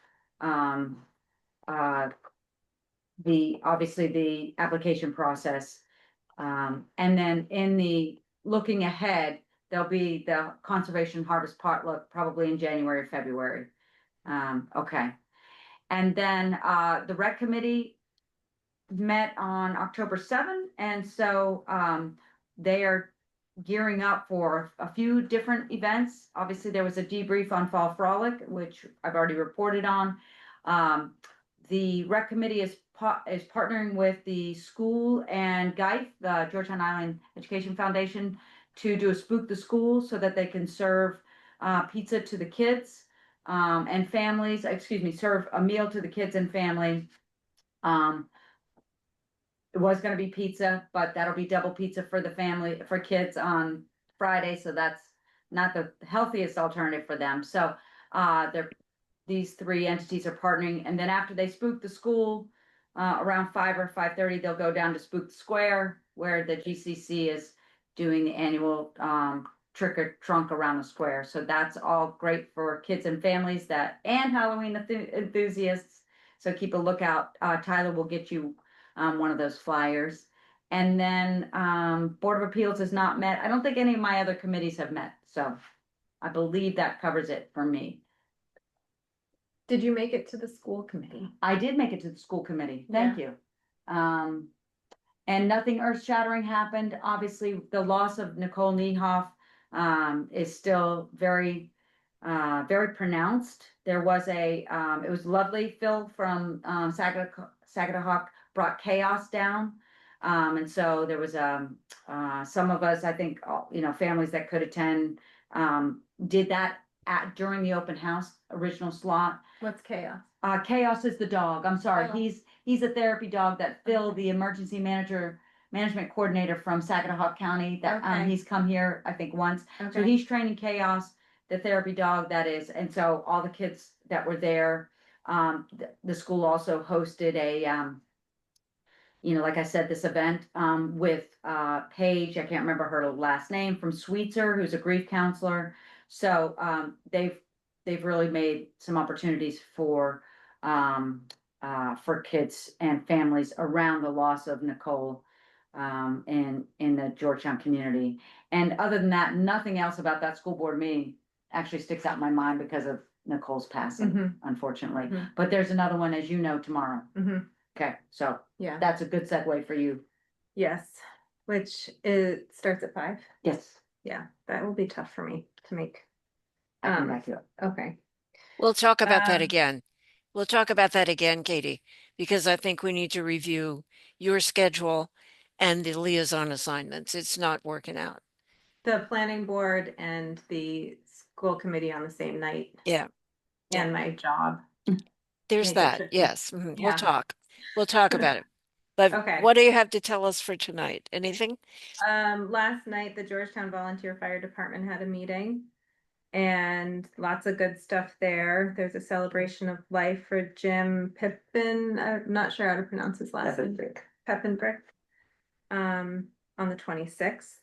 obviously the application process. And then in the looking ahead, there'll be the conservation harvest potluck probably in January or February. Okay. And then the rec committee met on October 7th. And so they are gearing up for a few different events. Obviously, there was a debrief on Fall Frolic, which I've already reported on. The rec committee is partnering with the school and GIFE, the Georgetown Island Education Foundation, to do a Spook the School so that they can serve pizza to the kids and families, serve a meal to the kids and family. It was going to be pizza, but that'll be double pizza for the family, for kids on Friday. So that's not the healthiest alternative for them. So these three entities are partnering. And then after they spook the school, around 5 or 5:30, they'll go down to Spook the Square, where the GCC is doing the annual trick or trunk around the square. So that's all great for kids and families and Halloween enthusiasts. So keep a lookout. Tyler will get you one of those flyers. And then Board of Appeals has not met. I don't think any of my other committees have met. So I believe that covers it for me. Did you make it to the school committee? I did make it to the school committee. Thank you. And nothing earth shattering happened. Obviously, the loss of Nicole Niehoff is still very, very pronounced. There was it was lovely. Phil from Sagadahoc brought chaos down. And so there was some of us, I think, families that could attend did that during the open house original slot. What's chaos? Chaos is the dog. I'm sorry. Oh. He's a therapy dog that Phil, the emergency management coordinator from Sagadahoc County, that Okay. He's come here, I think, once. Okay. So he's training Chaos, the therapy dog that is. And so all the kids that were there, the school also hosted like I said, this event with Paige, I can't remember her last name, from Sweetser, who's a grief counselor. So they've they've really made some opportunities for kids and families around the loss of Nicole in the Georgetown community. And other than that, nothing else about that school board meeting actually sticks out in my mind because of Nicole's passing, Mhm. unfortunately. Mhm. But there's another one, as you know, tomorrow. Mhm. Okay, so Yeah, that's a good segue for you. yes, which it starts at 5. Yes, Yeah, that will be tough for me to make. I can back you up. Okay. We'll talk about that Um, again. We'll talk about that again, Katie, because I think we need to review your schedule and the liaison assignments. It's not working out. The planning board and the school committee on the same night Yeah, and my job. there's Make it that. tricky. Yes. Mhm. We'll Yeah. talk. We'll talk about it. But Okay. what do you have to tell us for tonight? Anything? Last night, the Georgetown Volunteer Fire Department had a meeting and lots of good stuff there. There's a celebration of life for Jim Pippin. I'm not sure how to pronounce his last name. Peppenbrick. On the 26th.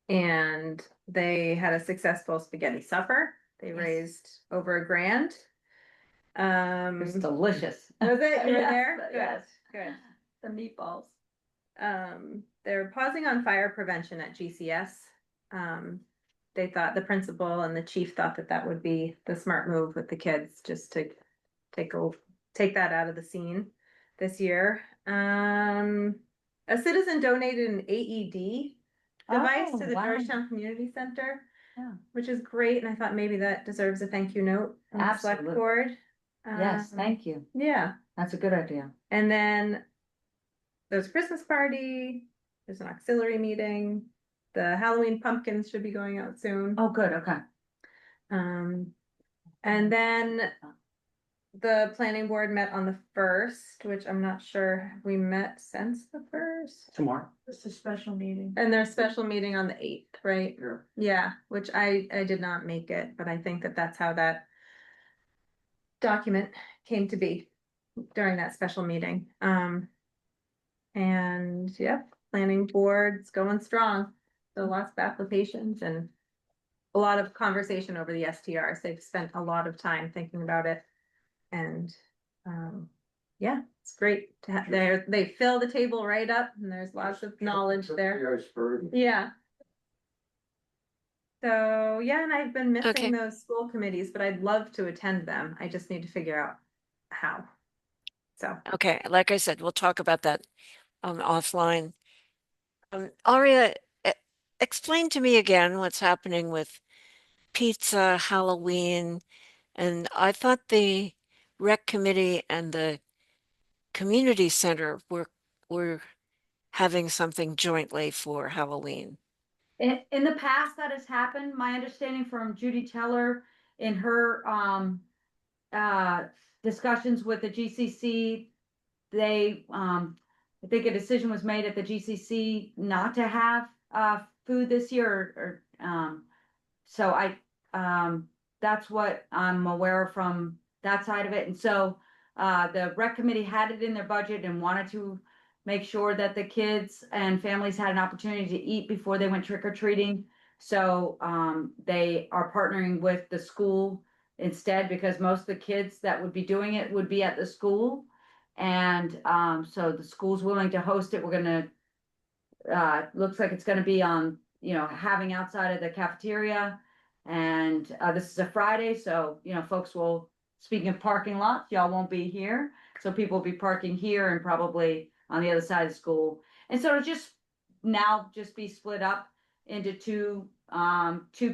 And they had a successful spaghetti supper. They raised over $1,000. It was delicious. Was it? You were Yes, there? Good. yes. Good. The meatballs. They're pausing on fire prevention at GCS. They thought the principal and the chief thought that that would be the smart move with the kids, just to take that out of the scene this year. A citizen donated an AED device to the wow. Georgetown Community Center, Yeah. which is great. And I thought maybe that deserves a thank you note on the select Absolutely. board. Yes, thank you. Yeah. That's a good idea. And then there's a Christmas party, there's an auxiliary meeting, the Halloween pumpkins should be going out soon. Oh, good, okay. And then the planning board met on the 1st, which I'm not sure we met since the 1st. Tomorrow. It's a special meeting. And there's special meeting on the 8th, right? Yeah. Yeah, which I did not make it, but I think that that's how that document came to be during that special meeting. And yeah, planning board's going strong. So lots of applications and a lot of conversation over the STRs. They've spent a lot of time thinking about it. And yeah, it's great to have there. They fill the table right up and there's lots of knowledge there. The iceberg. Yeah. So yeah, and I've been missing Okay. those school committees, but I'd love to attend them. I just need to figure out how. So Okay. Like I said, we'll talk about that offline. Aria, explain to me again what's happening with pizza, Halloween, and I thought the rec committee and the community center were having something jointly for Halloween. In the past, that has happened. My understanding from Judy Teller in her discussions with the GCC, they I think a decision was made at the GCC not to have food this year, or so that's what I'm aware of from that side of it. And so the rec committee had it in their budget and wanted to make sure that the kids and families had an opportunity to eat before they went trick or treating. So they are partnering with the school instead, because most of the kids that would be doing it would be at the school. And so the school's willing to host it. We're gonna looks like it's gonna be on, having outside of the cafeteria. And this is a Friday, so folks will, speaking of parking lots, y'all won't be here. So people will be parking here and probably on the other side of the school. And so it'll just be split up into two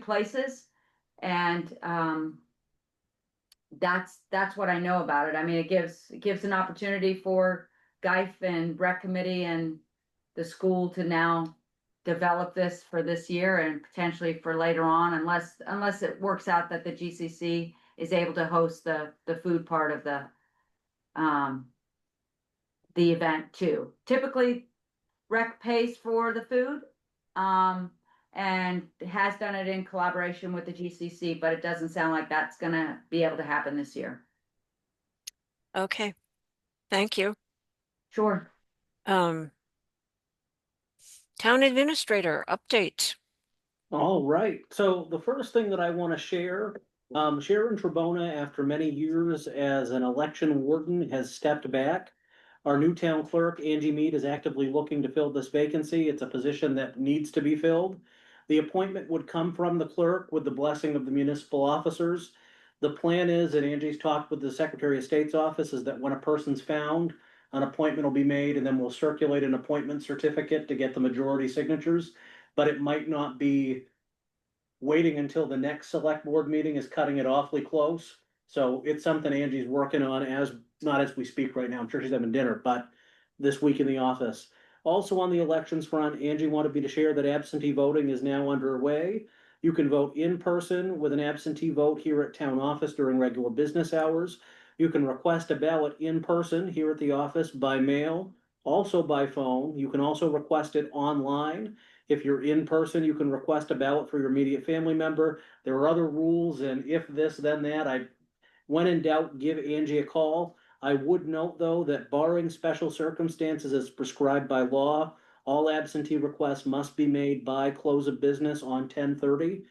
places. And that's what I know about it. I mean, it gives an opportunity for GIFE and rec committee and the school to now develop this for this year and potentially for later on, unless it works out that the GCC is able to host the food part of the event too. Typically, rec pays for the food, and has done it in collaboration with the GCC, but it doesn't sound like that's gonna be able to happen this year. Okay. Thank you. Sure. Town administrator update. All right. So the first thing that I want to share Sharon Trebona, after many years as an election warden, has stepped back. Our new town clerk, Angie Mead, is actively looking to fill this vacancy. It's a position that needs to be filled. The appointment would come from the clerk with the blessing of the municipal officers. The plan is, and Angie's talked with the Secretary of State's office, is that when a person's found, an appointment will be made, and then we'll circulate an appointment certificate to get the majority signatures. But it might not be waiting until the next select board meeting is cutting it awfully close. So it's something Angie's working on as, not as we speak right now, I'm sure she's having dinner, but this week in the office. Also on the elections front, Angie wanted me to share that absentee voting is now underway. You can vote in person with an absentee vote here at town office during regular business hours. You can request a ballot in person here at the office by mail, also by phone. You can also request it online. If you're in person, you can request a ballot for your immediate family member. There are other rules, and if this, then that. When in doubt, give Angie a call. I would note, though, that barring special circumstances as prescribed by law, all absentee requests must be made by close of business on 10:30.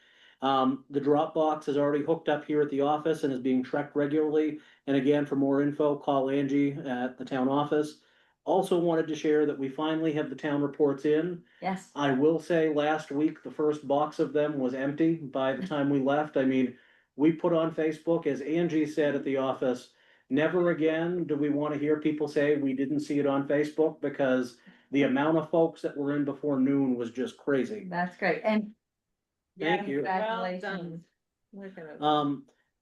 The drop box is already hooked up here at the office and is being checked regularly. And again, for more info, call Angie at the town office. Also wanted to share that we finally have the town reports in. Yes. I will say last week, the first box of them was empty by the time we left. I mean, we put on Facebook, as Angie said at the office, never again do we want to hear people say we didn't see it on Facebook, because the amount of folks that were in before noon was just crazy. That's great. And Thank you. congratulations. We're gonna-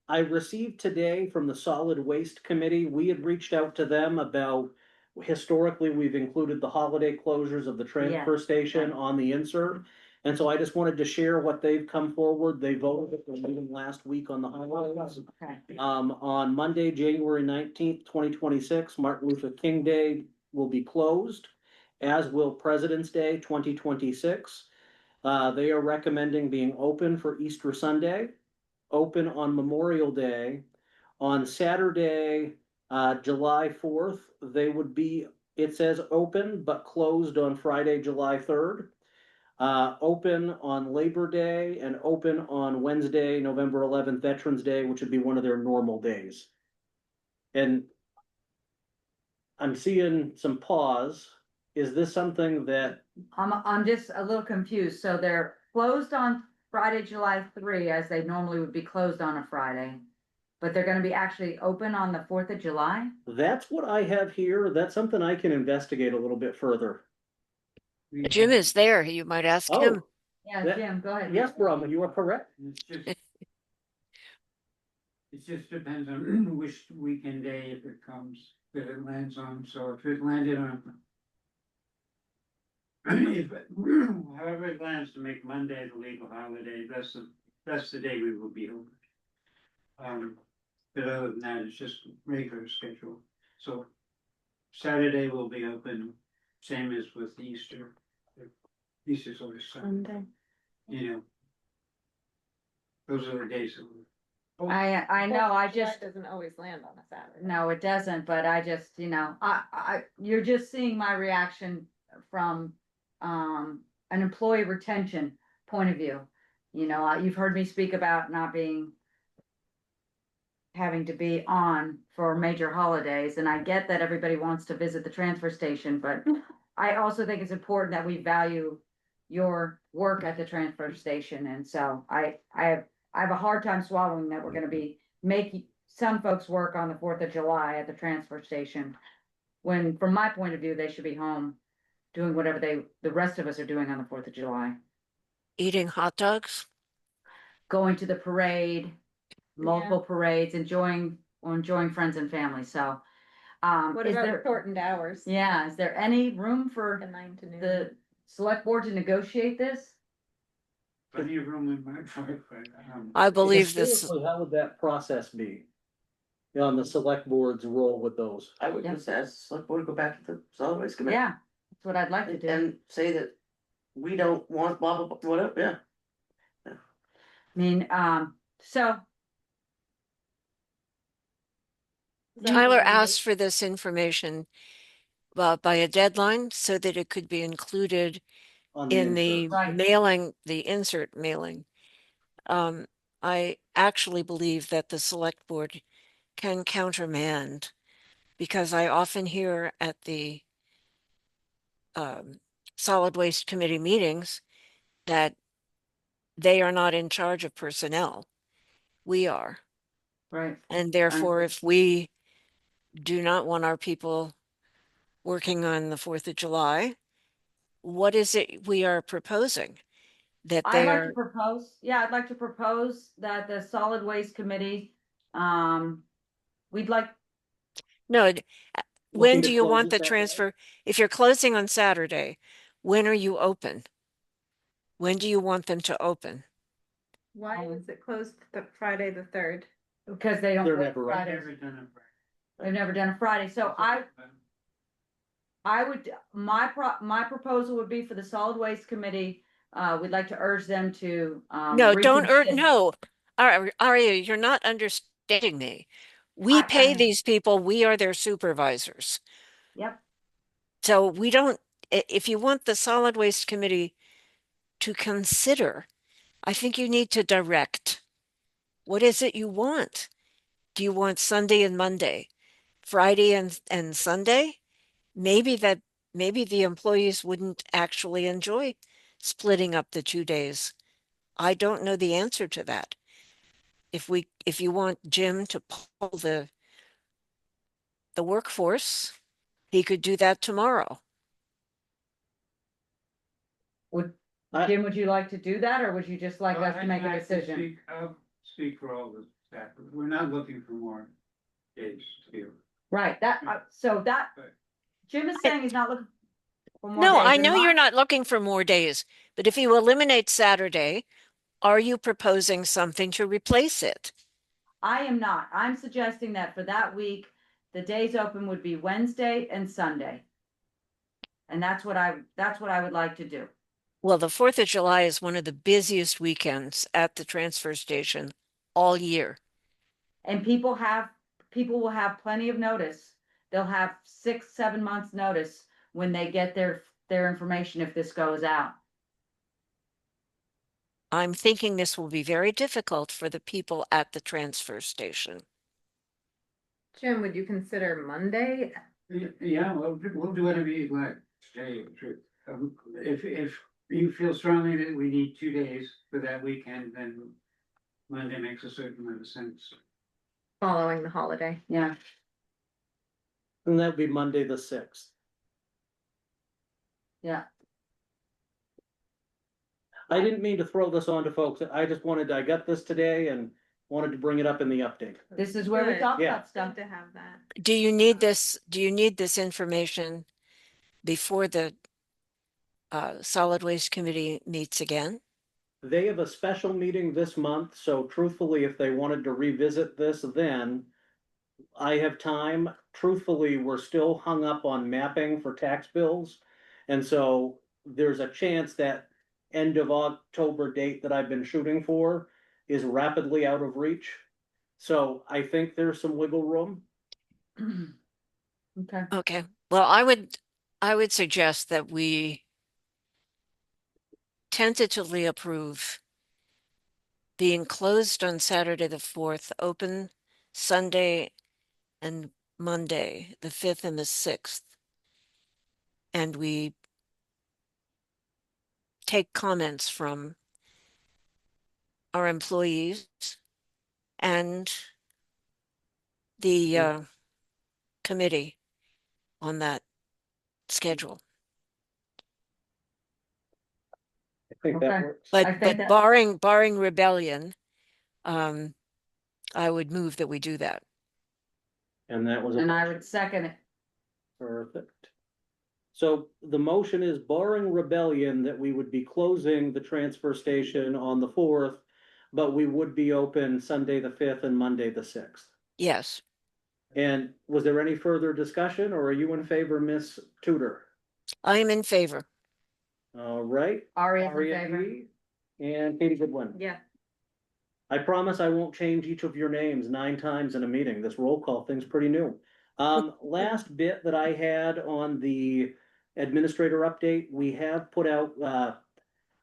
I received today from the Solid Waste Committee, we had reached out to them about, historically, we've included the holiday closures of the transfer station on the insert. And so I just wanted to share what they've come forward. They voted at the meeting last week on the holidays. Okay. On Monday, January 19th, 2026, Martin Luther King Day will be closed, as will President's Day 2026. They are recommending being open for Easter Sunday, open on Memorial Day. On Saturday, July 4th, they would be, it says open, but closed on Friday, July 3rd. Open on Labor Day and open on Wednesday, November 11th, Veterans Day, which would be one of their normal days. And I'm seeing some pause. Is this something that, I'm just a little confused. So they're closed on Friday, July 3, as they normally would be closed on a Friday. But they're gonna be actually open on the 4th of July? that's what I have here? That's something I can investigate a little bit further. Jim is there. You might ask him. Oh, Yeah, That- Jim, go ahead. yes, Brahma, you are correct. It's just, it just depends on which weekend day if it comes, that it lands on, so if it landed on. If, however it lands to make Monday the legal holiday, that's the day we will be open. But other than that, it's just regular schedule, so Saturday will be open, same as with Easter. Easter's always Sunday, you know. Those are the days that we. I know, I just, Doesn't always land on a Saturday. no, it doesn't, but I just, you're just seeing my reaction from, an employee retention point of view. You've heard me speak about not having to be on for major holidays, and I get that everybody wants to visit the transfer station, but I also think it's important that we value your work at the transfer station, and so I have a hard time swallowing that we're gonna be making some folks work on the 4th of July at the transfer station. When, from my point of view, they should be home doing whatever the rest of us are doing on the 4th of July. Eating hot dogs. Going to the parade, multiple parades, enjoying friends and family, so. What Is about there, shortened hours? yeah, is there any room for The 9 to noon. the select board to negotiate this? Plenty of room in my driveway. I believe this. Historically, how would that process be? On the select board's role with those? I would Yeah. just ask select board to go back to the solid waste committee. Yeah, that's what I'd like to And, do. and say that we don't want blah, blah, blah, whatever, yeah. I mean, so. Tyler asked for this information by a deadline so that it could be included On in insert? the Right. mailing, the insert mailing. I actually believe that the select board can countermand, because I often hear at the solid waste committee meetings that they are not in charge of personnel. We are. Right. And therefore, if we do not want our people working on the 4th of July, what is it we are proposing? That I'd they like to are, propose, I'd like to propose that the solid waste committee, we'd like, no, when Looking do to you close want this the Saturday? transfer? If you're closing on Saturday, when are you open? When do you want them to open? Why was it closed the Friday the 3rd? because they don't They're work never right. Fridays. Never done it right. They've never done a Friday, so I would, my proposal would be for the solid waste committee, we'd like to urge them to, No, don't, reconsider. no. Aria, you're not understanding me. We I pay am. these people, we are their supervisors. Yep, So we don't, if you want the solid waste committee to consider, I think you need to direct. What is it you want? Do you want Sunday and Monday, Friday and Sunday? Maybe the employees wouldn't actually enjoy splitting up the 2 days. I don't know the answer to that. If you want Jim to pull the workforce, he could do that tomorrow. would, I- Jim, would you like to do that, or would you just like Well, us to make a I decision? I'll speak for all the staff. We're not looking for more days to do. Right, that, so that, Right. Jim is saying he's not looking for more No, days, I and know you're my- not looking for more days, but if you eliminate Saturday, are you proposing something to replace it? I am not, I'm suggesting that for that week, the days open would be Wednesday and Sunday. And that's what I would like to do. Well, the 4th of July is one of the busiest weekends at the transfer station all year. And people will have plenty of notice. They'll have 6, 7 months notice when they get their information if this goes out. I'm thinking this will be very difficult for the people at the transfer station. Jim, would you consider Monday? Yeah, we'll do whatever you'd like. Stay, if you feel strongly that we need 2 days for that weekend, then Monday makes a certain amount of sense. Following the holiday. Yeah, And that'd be Monday, the 6th. yeah. I didn't mean to throw this on to folks. I got this today and wanted to bring it up in the update. This is where we Good. talk Yeah. about stuff. Good to have that. Do you need this information before the solid waste committee meets again? They have a special meeting this month, so truthfully, if they wanted to revisit this then, I have time. Truthfully, we're still hung up on mapping for tax bills. And so there's a chance that end of October date that I've been shooting for is rapidly out of reach. So I think there's some wiggle room. Okay. Okay, well, I would suggest that we tentatively approve being closed on Saturday the 4th, open Sunday and Monday, the 5th and the 6th. And we take comments from our employees and the committee on that schedule. I think that Okay. works. I think But that- barring rebellion, I would move that we do that. And that was. And I would second it. Perfect. So the motion is barring rebellion that we would be closing the transfer station on the 4th, but we would be open Sunday the 5th and Monday the 6th. Yes, And was there any further discussion, or are you in favor, Miss Tudor? I am in favor. All right. Aria's in Aria favor. E. And Katie Goodwin. Yeah. I promise I won't change each of your names 9 times in a meeting. This roll call thing's pretty new. Last bit that I had on the administrator update, we have put out,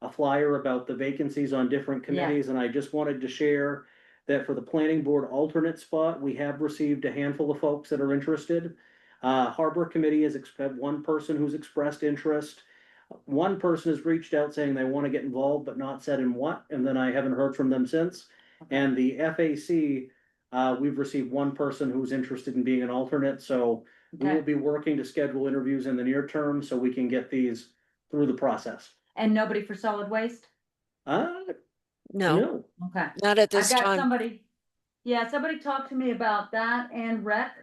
a flyer about the vacancies on different committees, and I just wanted to share that for the planning board alternate spot, we have received a handful of folks that are interested. Harbor Committee has had one person who's expressed interest. One person has reached out saying they want to get involved, but not said in what, and then I haven't heard from them since. And the FAC, we've received one person who's interested in being an alternate, so we will Okay. be working to schedule interviews in the near term so we can get these through the process. And nobody for solid waste? Uh, No, no, Okay. not at I've this got time. somebody, yeah, somebody talked to me about that and rec.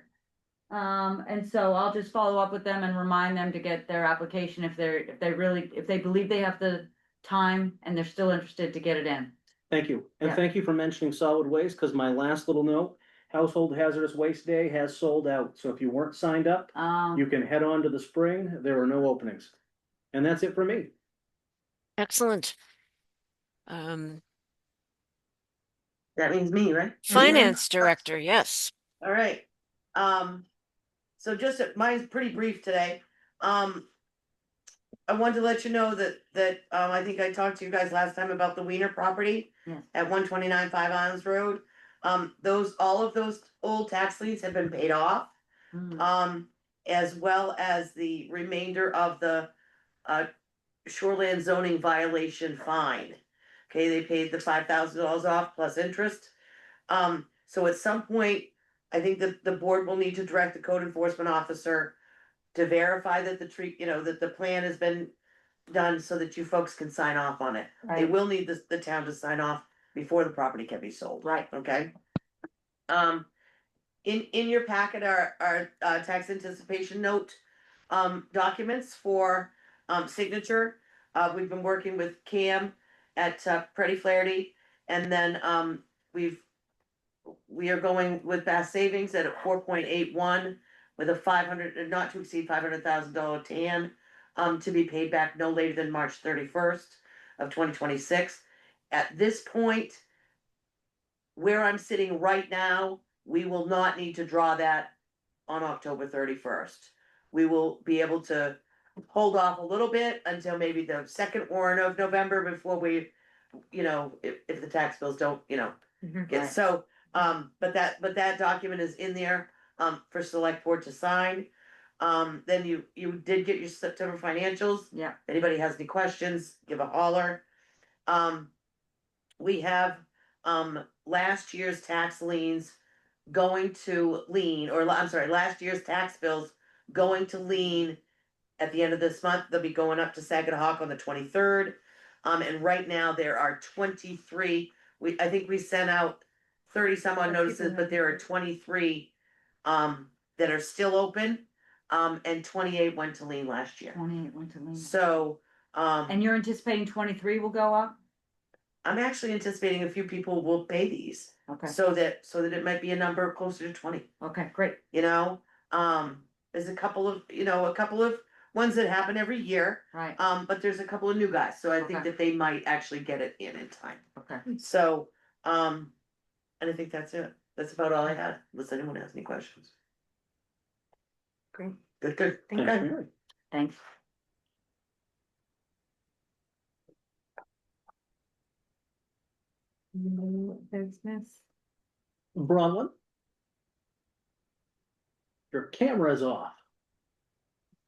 And so I'll just follow up with them and remind them to get their application if they believe they have the time and they're still interested to get it in. thank you. And Yeah. thank you for mentioning solid waste, because my last little note, Household Hazardous Waste Day has sold out. So if you weren't signed up, you can head on to the spring. There are no openings. And that's it for me. Excellent. That means me, right? Finance director, yes. All right. So just, mine's pretty brief today. I wanted to let you know that I think I talked to you guys last time about the Wiener property. Yes. At 129 Five Islands Road. All of those old tax liens have been paid off. Hmm. As well as the remainder of the shoreland zoning violation fine. Okay, they paid the $5,000 off plus interest. So at some point, I think that the board will need to direct the code enforcement officer to verify that that the plan has been done so that you folks can sign off on it. They Right. will need the town to sign off before the property can be sold. Right. Okay? In your packet are tax anticipation note documents for signature. We've been working with Cam at Pretty Flaherty, and then we are going with Bass Savings at 4.81 with a 500, not to exceed $500,000 TAN to be paid back no later than March 31st of 2026. At this point, where I'm sitting right now, we will not need to draw that on October 31st. We will be able to hold off a little bit until maybe the second warrant of November before we, if the tax bills don't, get, Right. so, but that document is in there, for select board to sign. Then you did get your September financials. Yeah. If anybody has any questions, give a holler. We have, last year's tax liens going to lien, or I'm sorry, last year's tax bills going to lien at the end of this month. They'll be going up to Saginaw on the 23rd. And right now there are 23, I think we sent out 30 some odd notices, but there are 23 that are still open. And 28 went to lien last year. 28 went to lien. So, And you're anticipating 23 will go up? I'm actually anticipating a few people will pay these. Okay. So that it might be a number closer to 20, Okay, great. There's a couple of ones that happen every year. Right. But there's a couple of new guys, so I think Okay. that they might actually get it in time. Okay. So, and I think that's it. That's about all I had, unless anyone has any questions. Great. Good. Thanks, Okay. Mary. Thanks. Business. Bronwyn? Your camera's off.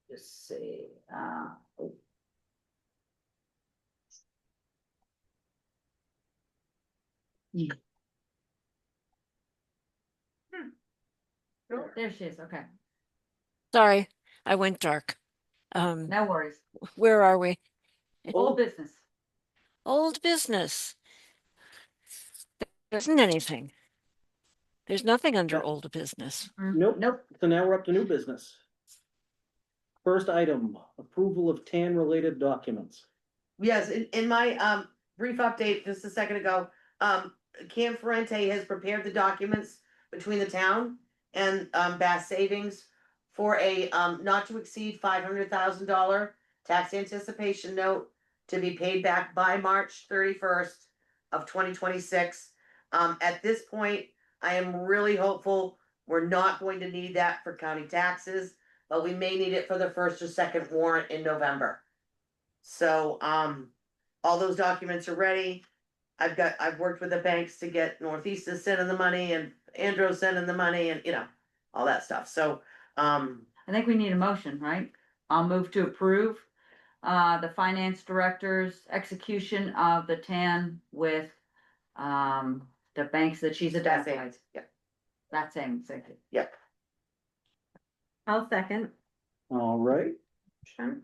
Just see, there she is, okay, Sorry, I went dark. no worries. Where are we? Old business. Old business. There isn't anything. There's nothing under old business. Nope. Nope. So now we're up to new business. First item, approval of TAN related documents. Yes, in my brief update just a second ago, Cam Ferrante has prepared the documents between the town and Bass Savings for a not to exceed $500,000 tax anticipation note to be paid back by March 31st of 2026. At this point, I am really hopeful we're not going to need that for county taxes, but we may need it for the first or second warrant in November. So, all those documents are ready. I've worked with the banks to get Northeast is sending the money and Andrew's sending the money and, you know, all that stuff. So, I think we need a motion, right? I'll move to approve the finance director's execution of the TAN with the banks that she's that same, identified. yeah, That same executive. yep. I'll second. All right, Sure.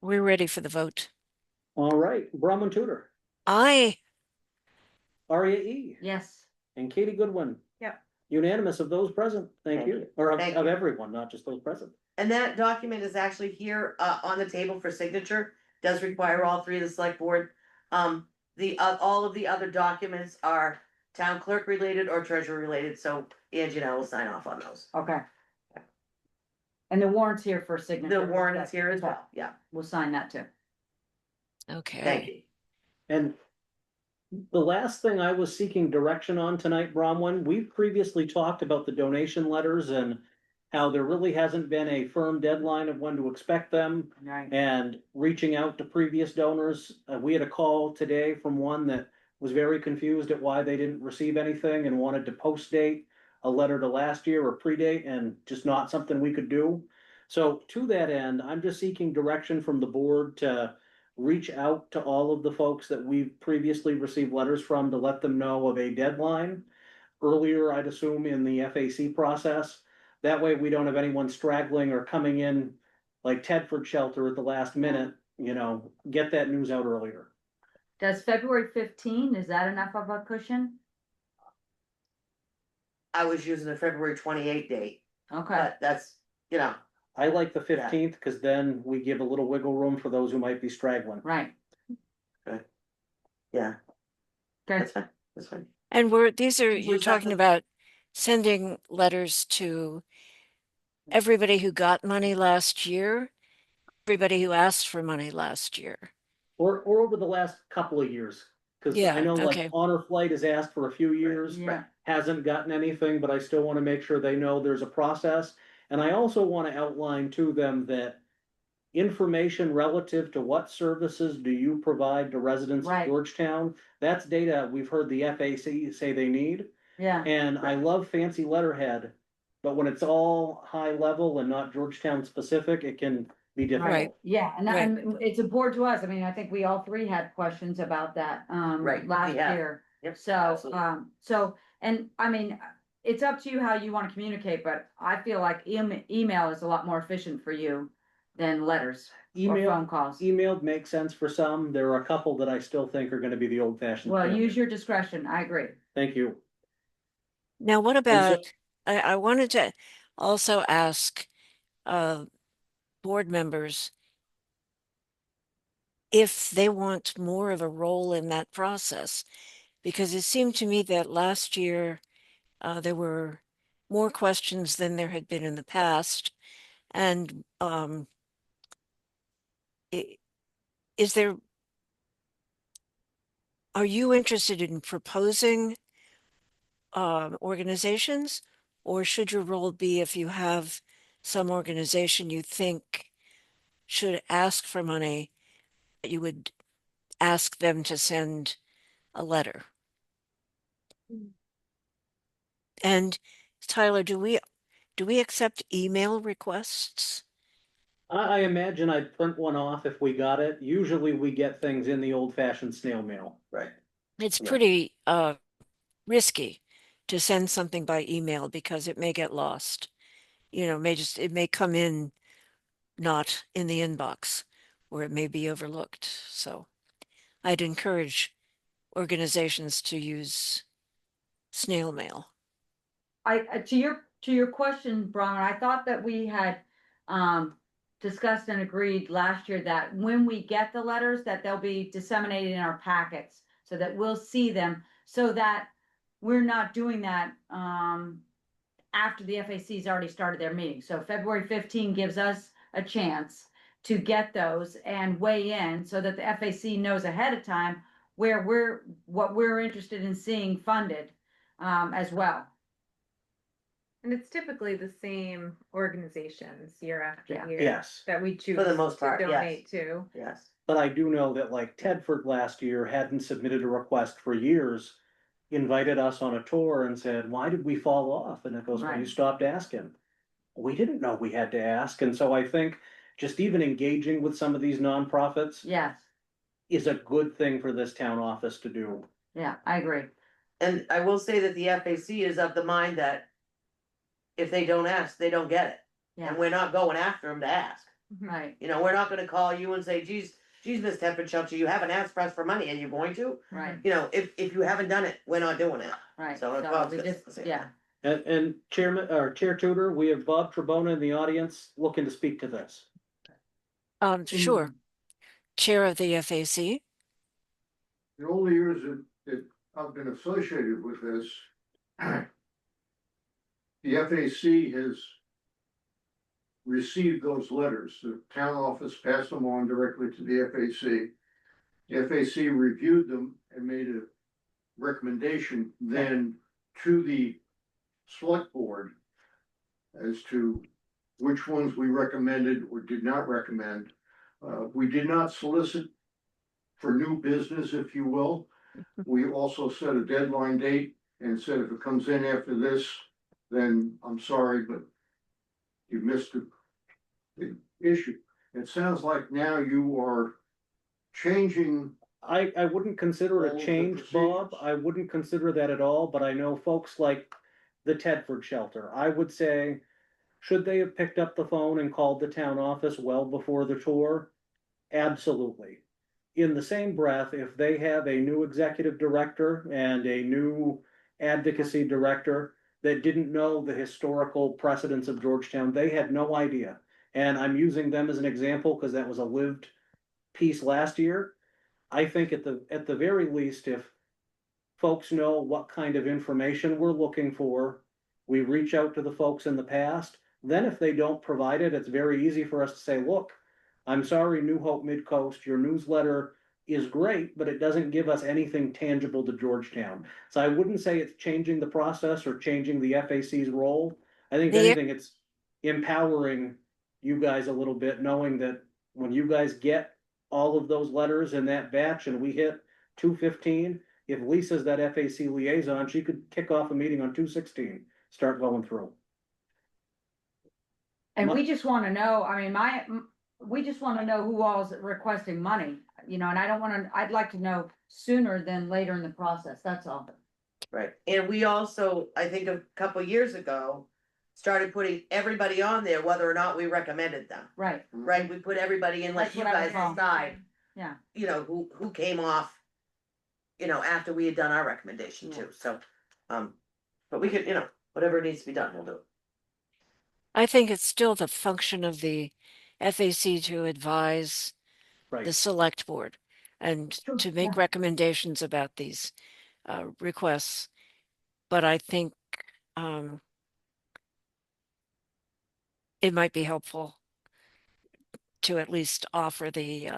We're ready for the vote. all right. Bronwyn Tudor, Aye. Aria E, Yes. and Katie Goodwin. Yep. Unanimous of those present. Thank Thank you. you. Or of Thank of you. everyone, not just those present. And that document is actually here, on the table for signature, does require all three of the select board. All of the other documents are town clerk related or treasurer related, so Angie and I will sign off on those. Okay. And the warrant's here for signature. The warrant is here as well, yeah, We'll sign that too. Okay. thank you. And the last thing I was seeking direction on tonight, Bronwyn, we've previously talked about the donation letters and how there really hasn't been a firm deadline of when to expect them. Right. And reaching out to previous donors. We had a call today from one that was very confused at why they didn't receive anything and wanted to post date a letter to last year or predate, and just not something we could do. So to that end, I'm just seeking direction from the board to reach out to all of the folks that we've previously received letters from to let them know of a deadline. Earlier, I'd assume in the FAC process. That way we don't have anyone straggling or coming in like Tedford Shelter at the last minute, you know, get that news out earlier. Does February 15, is that enough of a cushion? I was using the February 28th date, Okay. but that's, you know, I like the 15th because then we give a little wiggle room for those who might be straggling. Right. yeah, Okay. that's fine, that's fine. And you're Was that talking the- about sending letters to everybody who got money last year, everybody who asked for money last year. Or over the last couple of years. Cause Yeah, I know like okay. Honor Flight has asked for a few years, Yeah. hasn't gotten anything, but I still want to make sure they know there's a process. And I also want to outline to them that information relative to what services do you provide to residents of Right. Georgetown? That's data we've heard the FAC say they need. Yeah. And I love fancy letterhead, but when it's all high level and not Georgetown specific, it can be difficult. Right. Yeah, and Right. it's important to us. I mean, I think we all three had questions about that, Right, last yeah. year. Yep, So, absolutely. and I mean, it's up to you how you want to communicate, but I feel like email is a lot more efficient for you than letters or phone Email, calls. emailed makes sense for some. There are a couple that I still think are gonna be the old fashioned. Well, use your discretion. I agree. Thank you. Now, what And so- about, I wanted to also ask board members if they want more of a role in that process, because it seemed to me that last year there were more questions than there had been in the past. And are you interested in proposing organizations, or should your role be if you have some organization you think should ask for money, that you would ask them to send a letter? And Tyler, do we accept email requests? I imagine I'd print one off if we got it. Usually we get things in the old fashioned snail mail. Right. It's Yeah. pretty risky to send something by email because it may get lost. You know, it may come in not in the inbox, or it may be overlooked. So I'd encourage organizations to use snail mail. To your question, Brian, I thought that we had discussed and agreed last year that when we get the letters, that they'll be disseminated in our packets so that we'll see them, so that we're not doing that after the FAC's already started their meeting. So February 15 gives us a chance to get those and weigh in so that the FAC knows ahead of time what we're interested in seeing funded as well. And it's typically the same organizations year after Yeah. year. Yes. That we choose the most to part, yes. donate to. Yes. But I do know that like Tedford last year hadn't submitted a request for years, invited us on a tour and said, why did we fall off? And it goes, well, you Right. stopped asking. We didn't know we had to ask. And so I think just even engaging with some of these nonprofits Yes, is a good thing for this town office to do. yeah, I agree. And I will say that the FAC is of the mind that if they don't ask, they don't get it. Yeah, And we're not going after them to ask. right, You know, we're not gonna call you and say, geez, Miss Tedford Shelter, you haven't asked for us for money, are you going to? right, You know, if you haven't done it, we're not doing it. right. So it's So well, we it's just, the same yeah, thing. And Chairman, or Chair Tudor, we have Bob Trebona in the audience looking to speak to this. Sure. Chair of the FAC. The only years that I've been associated with this, the FAC has received those letters. The town office passed them on directly to the FAC. The FAC reviewed them and made a recommendation then to the select board as to which ones we recommended or did not recommend. We did not solicit for new business, if you will. We also set a deadline date and said if it comes in after this, then I'm sorry, but you missed the issue. It sounds like now you are changing. I wouldn't consider it All a of the change, Bob. procedures. I wouldn't consider that at all, but I know folks like the Tedford shelter. I would say, should they have picked up the phone and called the town office well before the tour? Absolutely. In the same breath, if they have a new executive director and a new advocacy director that didn't know the historical precedents of Georgetown, they had no idea. And I'm using them as an example because that was a lived piece last year. I think at the very least, if folks know what kind of information we're looking for, we reach out to the folks in the past. Then if they don't provide it, it's very easy for us to say, look, I'm sorry, New Hope Midcoast, your newsletter is great, but it doesn't give us anything tangible to Georgetown. So I wouldn't say it's changing the process or changing the FAC's role. I think if The- anything, it's empowering you guys a little bit, knowing that when you guys get all of those letters in that batch and we hit 215, if Lisa's that FAC liaison, she could kick off a meeting on 216, start going through. and we just wanna know, I mean, we just wanna know who all is requesting money, you know, and I don't wanna, I'd like to know sooner than later in the process, that's all. Right, and we also, I think a couple years ago, started putting everybody on there, whether or not we recommended them. Right, Right, we put everybody in, let That's you what I guys recall. decide, yeah, you know, who came off. You know, after we had done our recommendation Yeah. too, so, but we could, you know, whatever needs to be done, we'll do it. I think it's still the function of the FAC to advise the Right. select board and Sure, to make yeah. recommendations about these requests. But I think it might be helpful to at least offer the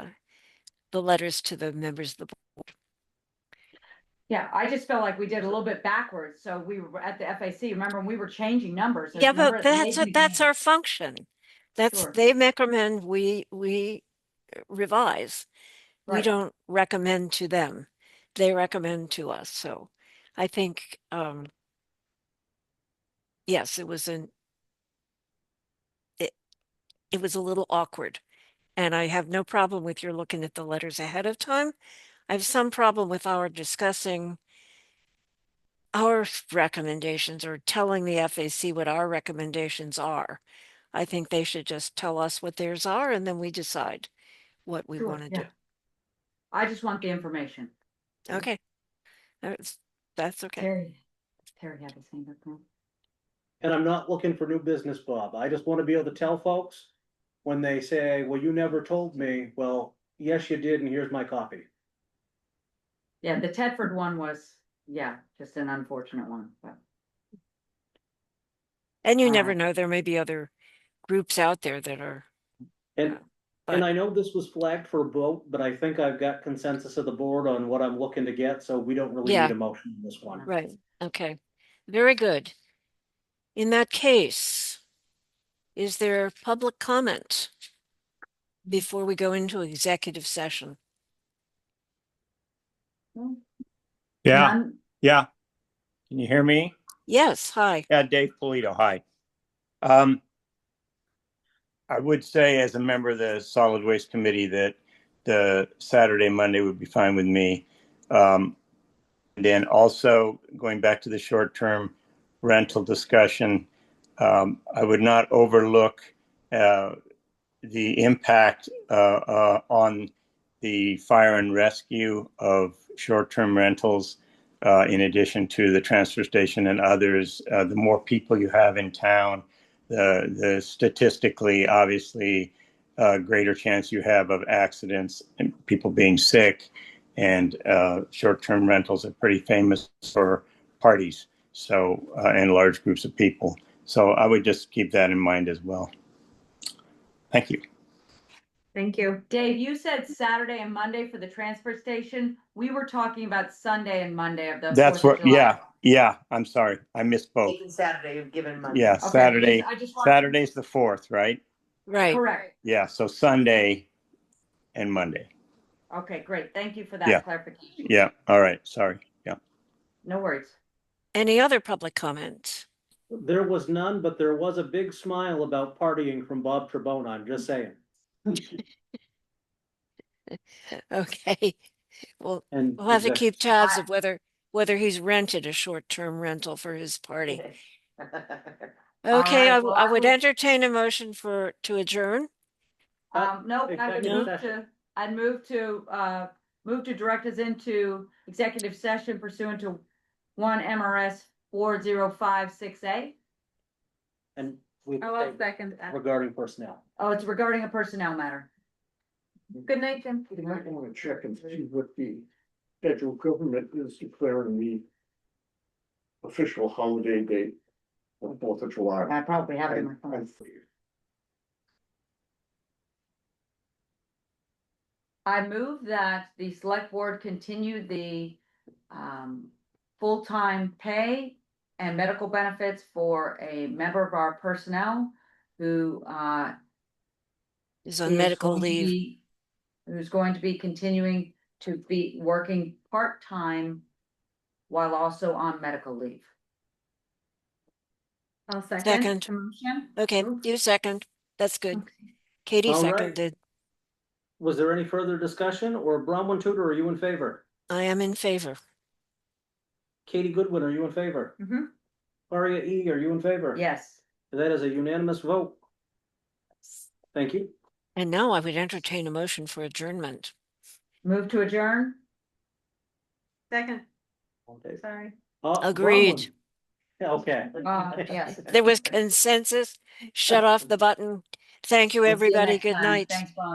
letters to the members of the board. yeah, I just felt like we did a little bit backwards, so we were at the FAC, remember, when we were changing numbers. Yeah, remember but at the that's Navy that's game? our function. That's Sure. they recommend we revise. We Right. don't recommend to them. They recommend to us. So I think yes, it was it was a little awkward. And I have no problem with your looking at the letters ahead of time. I have some problem with our discussing our recommendations or telling the FAC what our recommendations are. I think they should just tell us what theirs are and then we decide what we Sure, want to yeah. do. I just want the information. Okay. That's okay. Terry had his hand up now. And I'm not looking for new business, Bob. I just want to be able to tell folks when they say, well, you never told me. Well, yes, you did. And here's my copy. Yeah, the Tedford one was, yeah, just an unfortunate one, but. And you All never right. know, there may be other groups out there that are, And, but- and I know this was flagged for a vote, but I think I've got consensus of the board on what I'm looking to get. So we don't really Yeah. need a motion on this one. right, okay. Very good. In that case, is there public comment before we go into executive session? Yeah, None? yeah. Can you hear me? Yes, hi. Yeah, Dave Polito, hi. I would say as a member of the Solid Waste Committee that the Saturday, Monday would be fine with me. And then also going back to the short-term rental discussion, I would not overlook the impact on the fire and rescue of short-term rentals, in addition to the transfer station and others. The more people you have in town, the statistically, obviously, greater chance you have of accidents and people being sick. And short-term rentals are pretty famous for parties, so and large groups of people. So I would just keep that in mind as well. Thank you. Thank you. Dave, you said Saturday and Monday for the transfer station. We were talking about Sunday and Monday of the That's 4th of what, July. yeah, I'm sorry. I misspoke. Taking Saturday, you've given Monday. Yeah, Okay, Saturday, I just wanted- Saturday's the 4th, right? Right. Correct. Yeah, so Sunday and Monday. Okay, great. Thank you for that Yeah. clarification. Yeah, all right, sorry. Yeah. No worries. Any other public comment? There was none, but there was a big smile about partying from Bob Trebona, I'm just saying. Okay. Well, And we'll have to keep tabs I- of whether he's rented a short-term rental for his party. Okay, right, well, I I would would- entertain a motion to adjourn. Nope, I would executive move session. I'd move to direct us into executive session pursuant to 1 MRS 4056A. And we I'll second that. regarding personnel. Oh, it's regarding a personnel matter. Good night, Jim. You might want to check and see what the federal government is declaring the official holiday date of 4th of July. I probably have it in my phone. I move that the select board continue the full-time pay and medical benefits for a member of our personnel who Is on medical leave. Who's going to be continuing to be working part-time while also on medical leave. I'll second. Second. the motion. Okay, you second. That's good. Okay. Katie All right. seconded. Was there any further discussion, or Bronwyn Tudor, are you in favor? I am in favor. Katie Goodwin, are you in favor? Mhm. Aria E, are you in favor? Yes. That is a unanimous vote. Thank you. And now I would entertain a motion for adjournment. Move to adjourn? Second, Okay. sorry. Agreed. Bronwyn. Yeah, okay. Yes. There was consensus. Shut off the button. Thank you, We'll see you everybody. next Good time. night. Thanks, Bob.